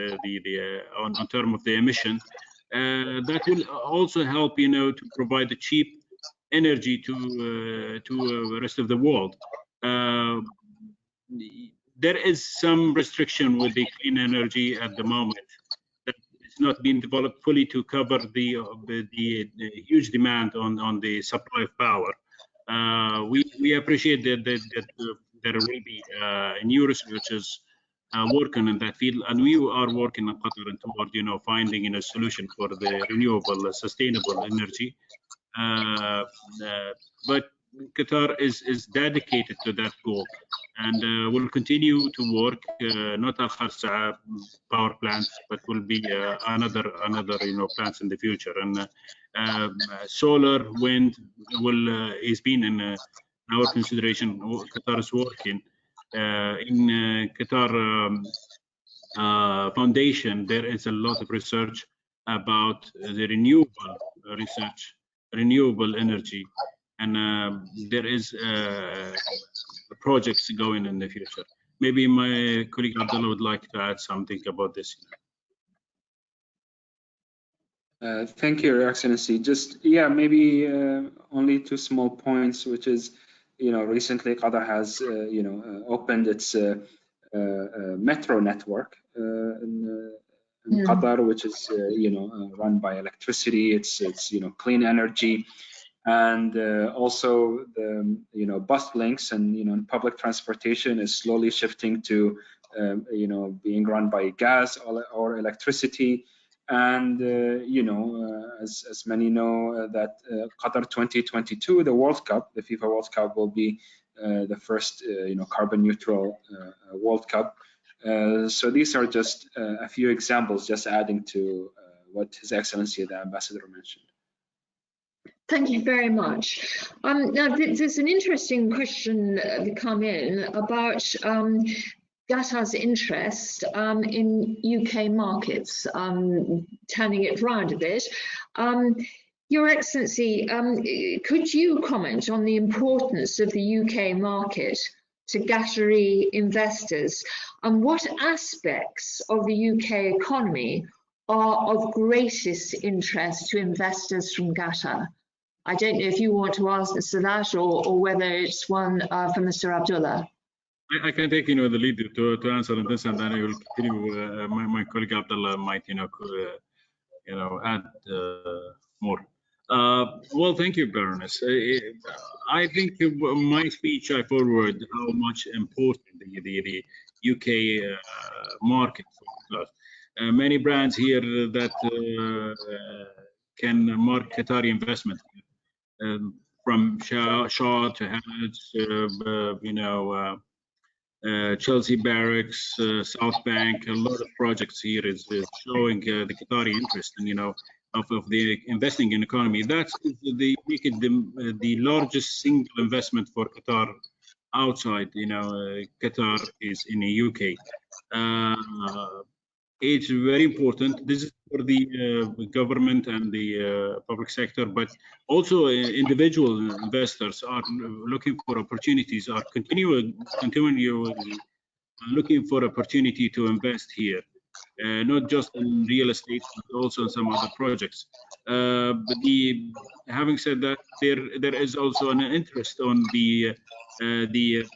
on terms of the emission, that will also help, to provide the cheap energy to the rest of the world. There is some restriction with the clean energy at the moment that it's not being developed fully to cover the huge demand on the supply of power. We appreciate that there will be new researches working in that field, and we are working in Qatar toward finding a solution for the renewable, sustainable energy. But Qatar is dedicated to that goal, and will continue to work. Not Al-Khater power plants, but will be another plants in the future. And solar, wind will is been in our consideration. Qatar is working in Qatar Foundation. There is a lot of research about the renewable energy, and there is projects going in the future. Maybe my colleague Abdulla would like to add something about this. Thank you, Your Excellency. Just maybe only two small points, which is, recently Qatar has opened its metro network in Qatar, which is run by electricity. It's clean energy, and also the bus links and public transportation is slowly shifting to being run by gas or electricity. And as many know, that Qatar 2022, the World Cup, the FIFA World Cup, will be the first carbon neutral World Cup. So these are just a few examples, just adding to what His Excellency the Ambassador mentioned. Thank you very much. Now, there's an interesting question come in about Qatar's interest in UK markets, turning it round a bit. Your Excellency, could you comment on the importance of the UK market to Qatari investors, and what aspects of the UK economy are of greatest interest to investors from Qatar? I don't know if you want to answer that, or whether it's one for Mr. Abdulla. I can take the lead to answer on this, and then I will continue. My colleague Abdulla might add more. Well, thank you, Baroness. I think my speech I forward how much important the UK market for us. Many brands here that can mark Qatari investment, from Shaw to Harrods, Chelsea Barracks, South Bank. A lot of projects here is showing the Qatari interest in of the investing in economy. That's make it the largest single investment for Qatar outside. Qatar is in the UK. It's very important. This is for the government and the public sector, but also individual investors are looking for opportunities, are continually looking for opportunity to invest here, not just in real estate, but also in some other projects. But having said that, there is also an interest on the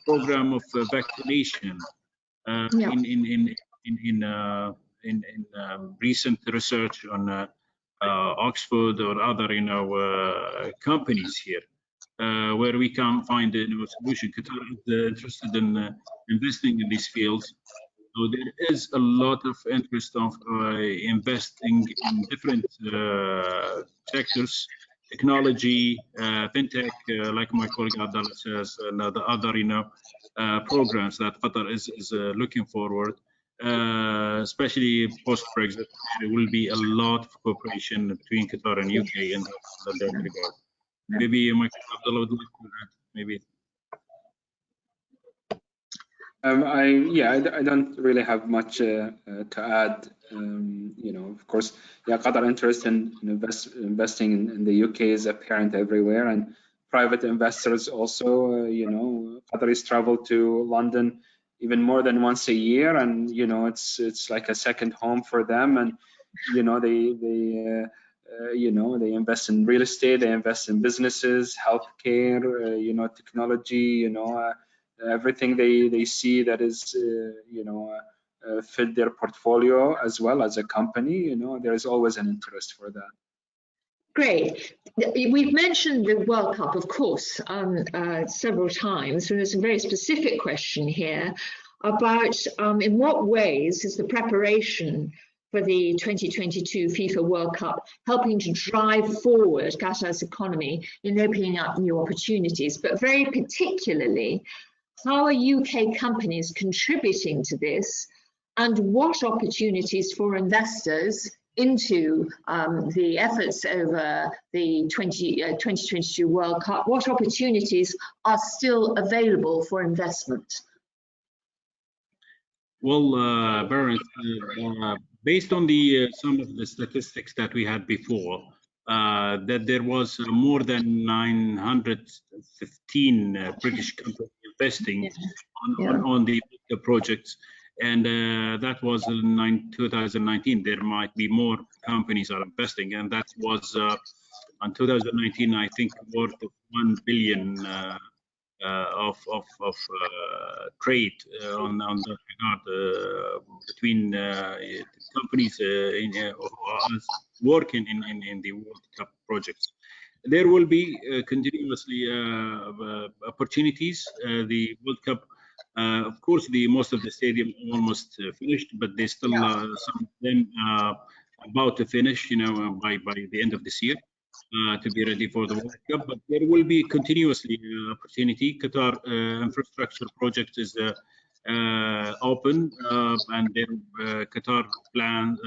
program of vaccination in recent research on Oxford or other companies here, where we can find a solution. Qatar is interested in investing in these fields, so there is a lot of interest of investing in different sectors, technology, fintech, like my colleague Abdulla says, and the other programs that Qatar is looking forward. Especially post-Brexit, there will be a lot of cooperation between Qatar and UK in that regard. Maybe my colleague Abdulla would like to add, maybe. I don't really have much to add. Of course, Qatar interest in investing in the UK is apparent everywhere, and private investors also. Qataris travel to London even more than once a year, and it's like a second home for them. And they invest in real estate, they invest in businesses, healthcare, technology, everything they see that is fit their portfolio as well as a company. There is always an interest for that. Great. We've mentioned the World Cup, of course, several times, and there's a very specific question here. about in what ways is the preparation for the 2022 FIFA World Cup helping to drive forward Qatar's economy in opening up new opportunities, but very particularly, how are UK companies contributing to this, and what opportunities for investors into the efforts over the 2022 World Cup, what opportunities are still available for investment? Well, Baroness, based on some of the statistics that we had before, that there was more than 915 British companies investing on the projects, and that was in 2019. There might be more companies are investing, and that was in 2019, I think, worth of 1 billion of trade on that regard between companies working in the World Cup projects. There will be continuously opportunities. The World Cup, of course, most of the stadium almost finished, but there's still some of them about to finish, by the end of this year. To be ready for the World Cup, but there will be continuously opportunity. Qatar infrastructure project is open, and then Qatar plan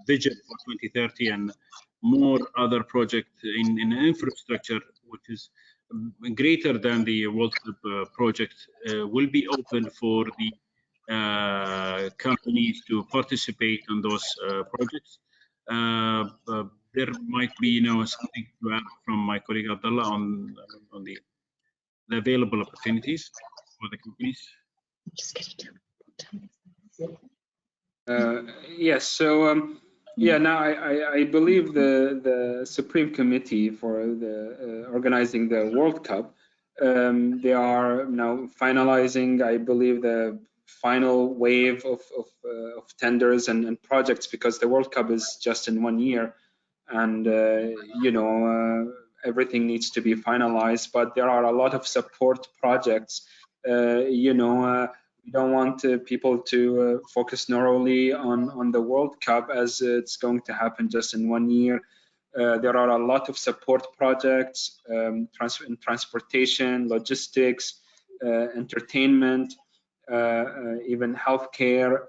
vision for 2030 and more other projects in infrastructure, which is greater than the World Cup project, will be open for the companies to participate in those projects. There might be something to add from my colleague Abdulla on the available opportunities for the companies. Yes. So now I believe the Supreme Committee for the organizing the World Cup, they are now finalizing, I believe, the final wave of tenders and projects, because the World Cup is just in 1 year. And everything needs to be finalized, but there are a lot of support projects. We don't want people to focus narrowly on the World Cup, as it's going to happen just in 1 year. There are a lot of support projects in transportation, logistics, entertainment, even healthcare,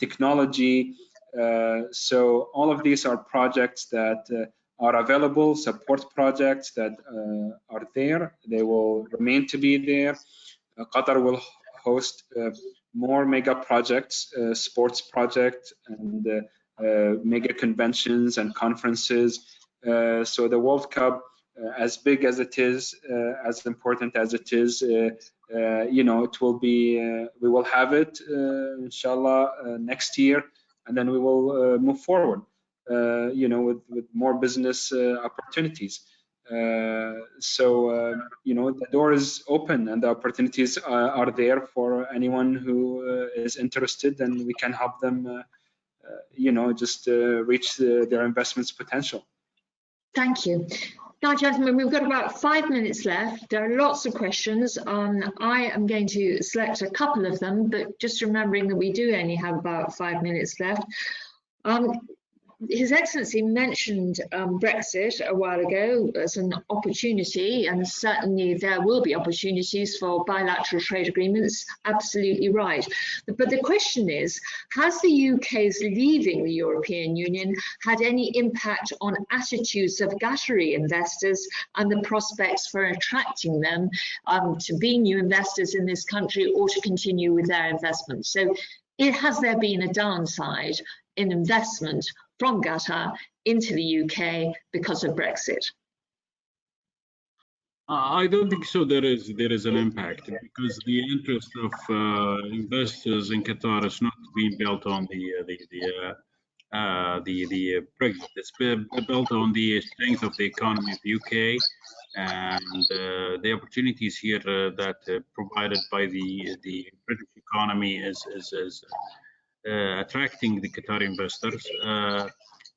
technology. So all of these are projects that are available, support projects that are there. They will remain to be there. Qatar will host more mega projects, sports projects, and mega conventions and conferences. So the World Cup, as big as it is, as important as it is, it will be, we will have it, inshallah, next year. And then we will move forward, with more business opportunities. So the door is open and the opportunities are there for anyone who is interested, and we can help them, just reach their investments potential. Thank you. Now, gentlemen, we've got about 5 minutes left. There are lots of questions. I am going to select a couple of them, but just remembering that we do only have about 5 minutes left. His Excellency mentioned Brexit a while ago as an opportunity, and certainly there will be opportunities for bilateral trade agreements, absolutely right. But the question is, has the UK's leaving the European Union had any impact on attitudes of Qatari investors and the prospects for attracting them to be new investors in this country or to continue with their investments? So has there been a downside in investment from Qatar into the UK because of Brexit? I don't think so. There is an impact, because the interest of investors in Qatar is not being built on the Brexit. It's built on the strength of the economy of the UK and the opportunities here that provided by the British economy is attracting the Qatari investors.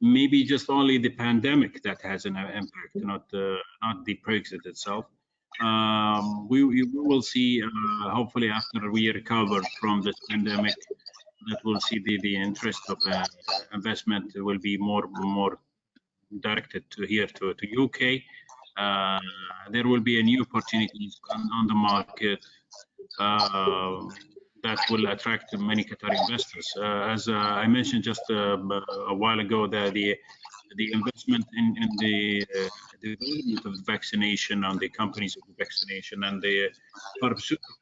Maybe just only the pandemic that has an impact, not the Brexit itself. We will see, hopefully after we recover from this pandemic, that we'll see the interest of investment will be more directed to here to UK. There will be a new opportunities on the market that will attract many Qatari investors. As I mentioned just a while ago, the investment in the development of the vaccination and the companies of the vaccination and the pharmaceutical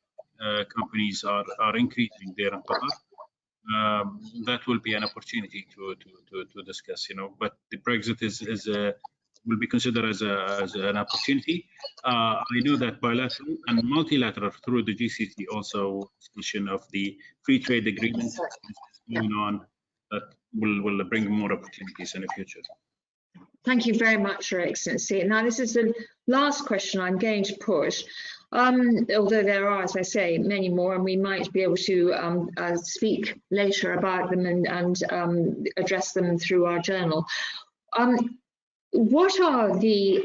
companies are increasing there in Qatar. That will be an opportunity to discuss, but the Brexit will be considered as an opportunity. I know that bilateral and multilateral through the GCC also discussion of the free trade agreement is going on that will bring more opportunities in the future. Thank you very much, Your Excellency. Now, this is the last question I'm going to put. Although there are, as I say, many more, and we might be able to speak later about them and address them through our journal. What are the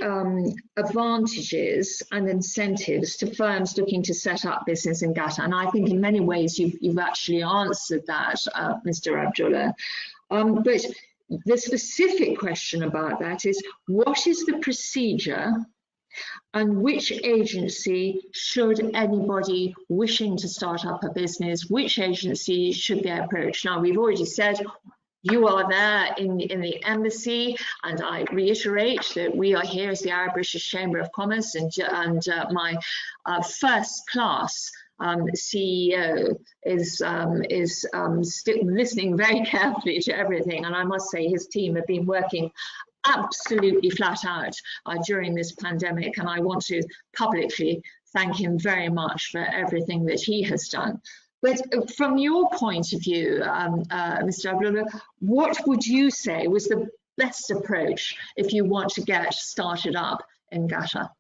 advantages and incentives to firms looking to set up business in Qatar? And I think in many ways you've actually answered that, Mr. Abdulla. But the specific question about that is, what is the procedure and which agency should anybody wishing to start up a business, which agency should they approach? Now, we've already said you are there in the embassy, and I reiterate that we are here as the Arab British Chamber of Commerce, and my first class CEO is listening very carefully to everything, and I must say his team have been working absolutely flat out during this pandemic, and I want to publicly thank him very much for everything that he has done. But from your point of view, Mr. Abdulla, what would you say was the best approach if you want to get started up in Qatar?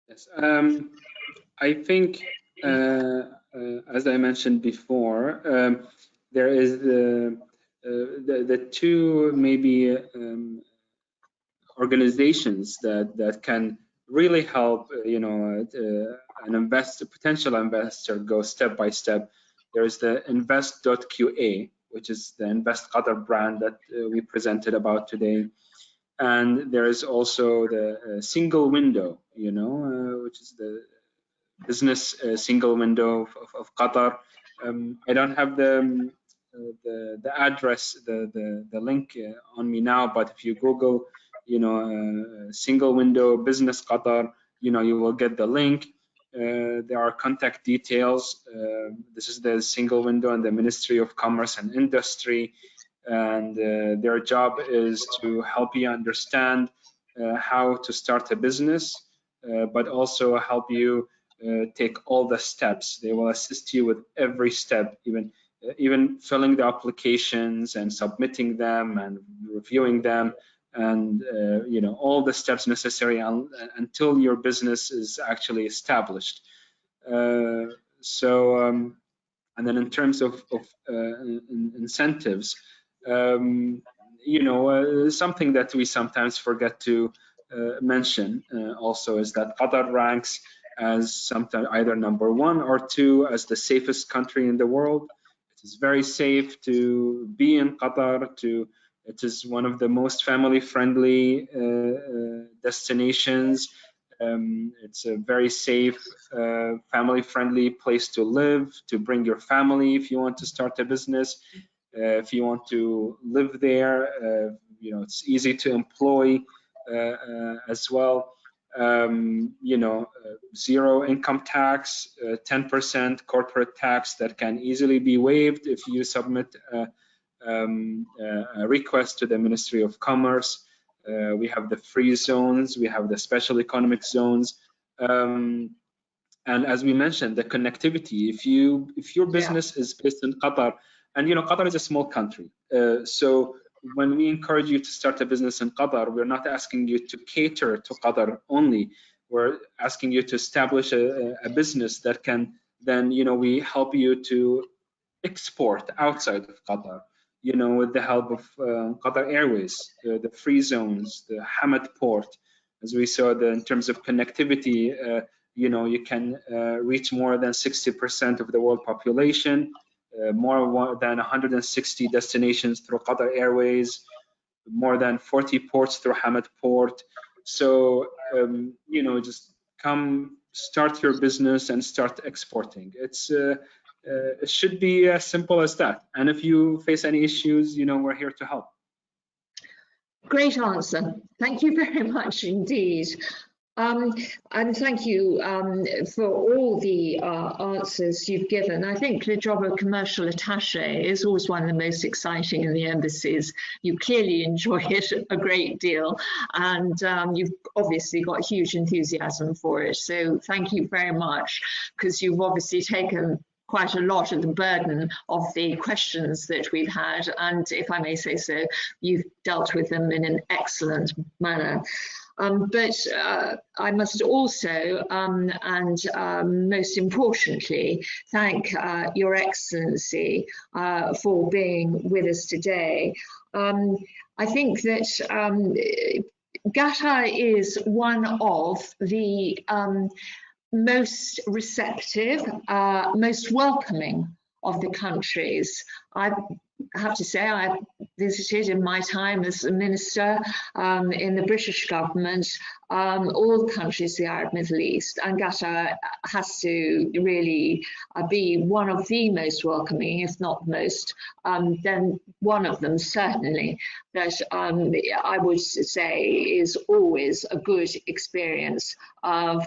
Yes, I think, as I mentioned before, there is the two maybe organizations that can really help a potential investor go step by step. There is the invest.qa, which is the Invest Qatar brand that we presented about today, and there is also the single window, which is the business single window of Qatar. I don't have the address, the link on me now, but if you Google, single window business Qatar, you will get the link. There are contact details. This is the single window and the Ministry of Commerce and Industry, and their job is to help you understand how to start a business, but also help you take all the steps. They will assist you with every step, even filling the applications and submitting them and reviewing them, and all the steps necessary until your business is actually established. And then in terms of incentives, something that we sometimes forget to mention also is that Qatar ranks as sometimes either number 1 or 2 as the safest country in the world. It is very safe to be in Qatar. It is one of the most family-friendly destinations. It's a very safe, family-friendly place to live, to bring your family if you want to start a business. If you want to live there, it's easy to employ as well. Zero income tax, 10% corporate tax that can easily be waived if you submit a request to the Ministry of Commerce. We have the free zones, we have the special economic zones, and as we mentioned, the connectivity. If your business is based in Qatar, and Qatar is a small country, so when we encourage you to start a business in Qatar, we're not asking you to cater to Qatar only. We're asking you to establish a business that can then, we help you to export outside of Qatar. you know, with the help of Qatar Airways, the free zones, the Hamad port, as we saw, in terms of connectivity, you know, you can reach more than 60% of the world population, more than 160 destinations through Qatar Airways, more than 40 ports through Hamad port. So, you know, just come start your business and start exporting. It should be as simple as that. And if you face any issues, you know, we're here to help. Great answer. Thank you very much indeed. And thank you for all the answers you've given. I think the job of commercial attaché is always one of the most exciting in the embassies. You clearly enjoy it a great deal, and you've obviously got huge enthusiasm for it. So thank you very much, because you've obviously taken quite a lot of the burden of the questions that we've had, and if I may say so, you've dealt with them in an excellent manner. But I must also, and most importantly, thank Your Excellency for being with us today. I think that Qatar is one of the most receptive, most welcoming of the countries. I have to say, I visited in my time as a minister in the British government all the countries of the Arab Middle East, and Qatar has to really be one of the most welcoming, if not most, then one of them certainly, that I would say is always a good experience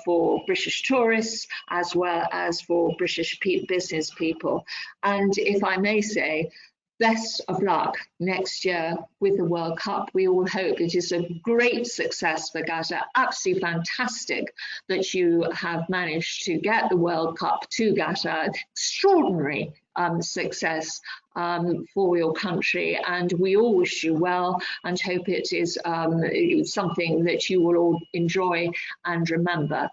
for British tourists as well as for British business people. And if I may say, best of luck next year with the World Cup. We all hope it is a great success for Qatar. Absolutely fantastic that you have managed to get the World Cup to Qatar. Extraordinary success for your country, and we all wish you well and hope it is something that you will all enjoy and remember.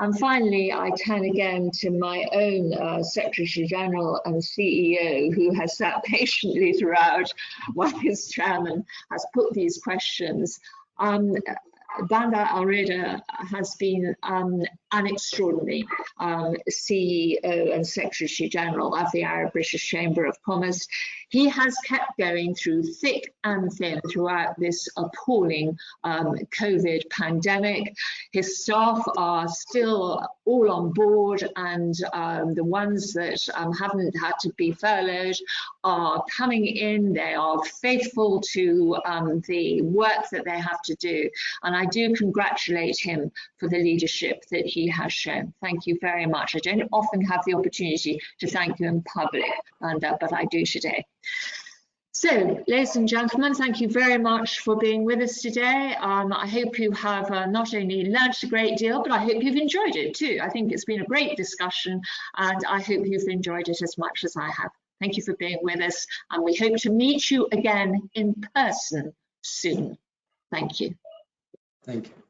And finally, I turn again to my own Secretary General and CEO, who has sat patiently throughout while his chairman has put these questions. Bandar Al-Reda has been an extraordinary CEO and Secretary General of the Arab British Chamber of Commerce. He has kept going through thick and thin throughout this appalling COVID pandemic. His staff are still all on board, and the ones that haven't had to be furloughed are coming in. They are faithful to the work that they have to do. And I do congratulate him for the leadership that he has shown. Thank you very much. I don't often have the opportunity to thank you in public, but I do today. So, ladies and gentlemen, thank you very much for being with us today. I hope you have not only learnt a great deal, but I hope you've enjoyed it too. I think it's been a great discussion, and I hope you've enjoyed it as much as I have. Thank you for being with us, and we hope to meet you again in person soon. Thank you. Thank you.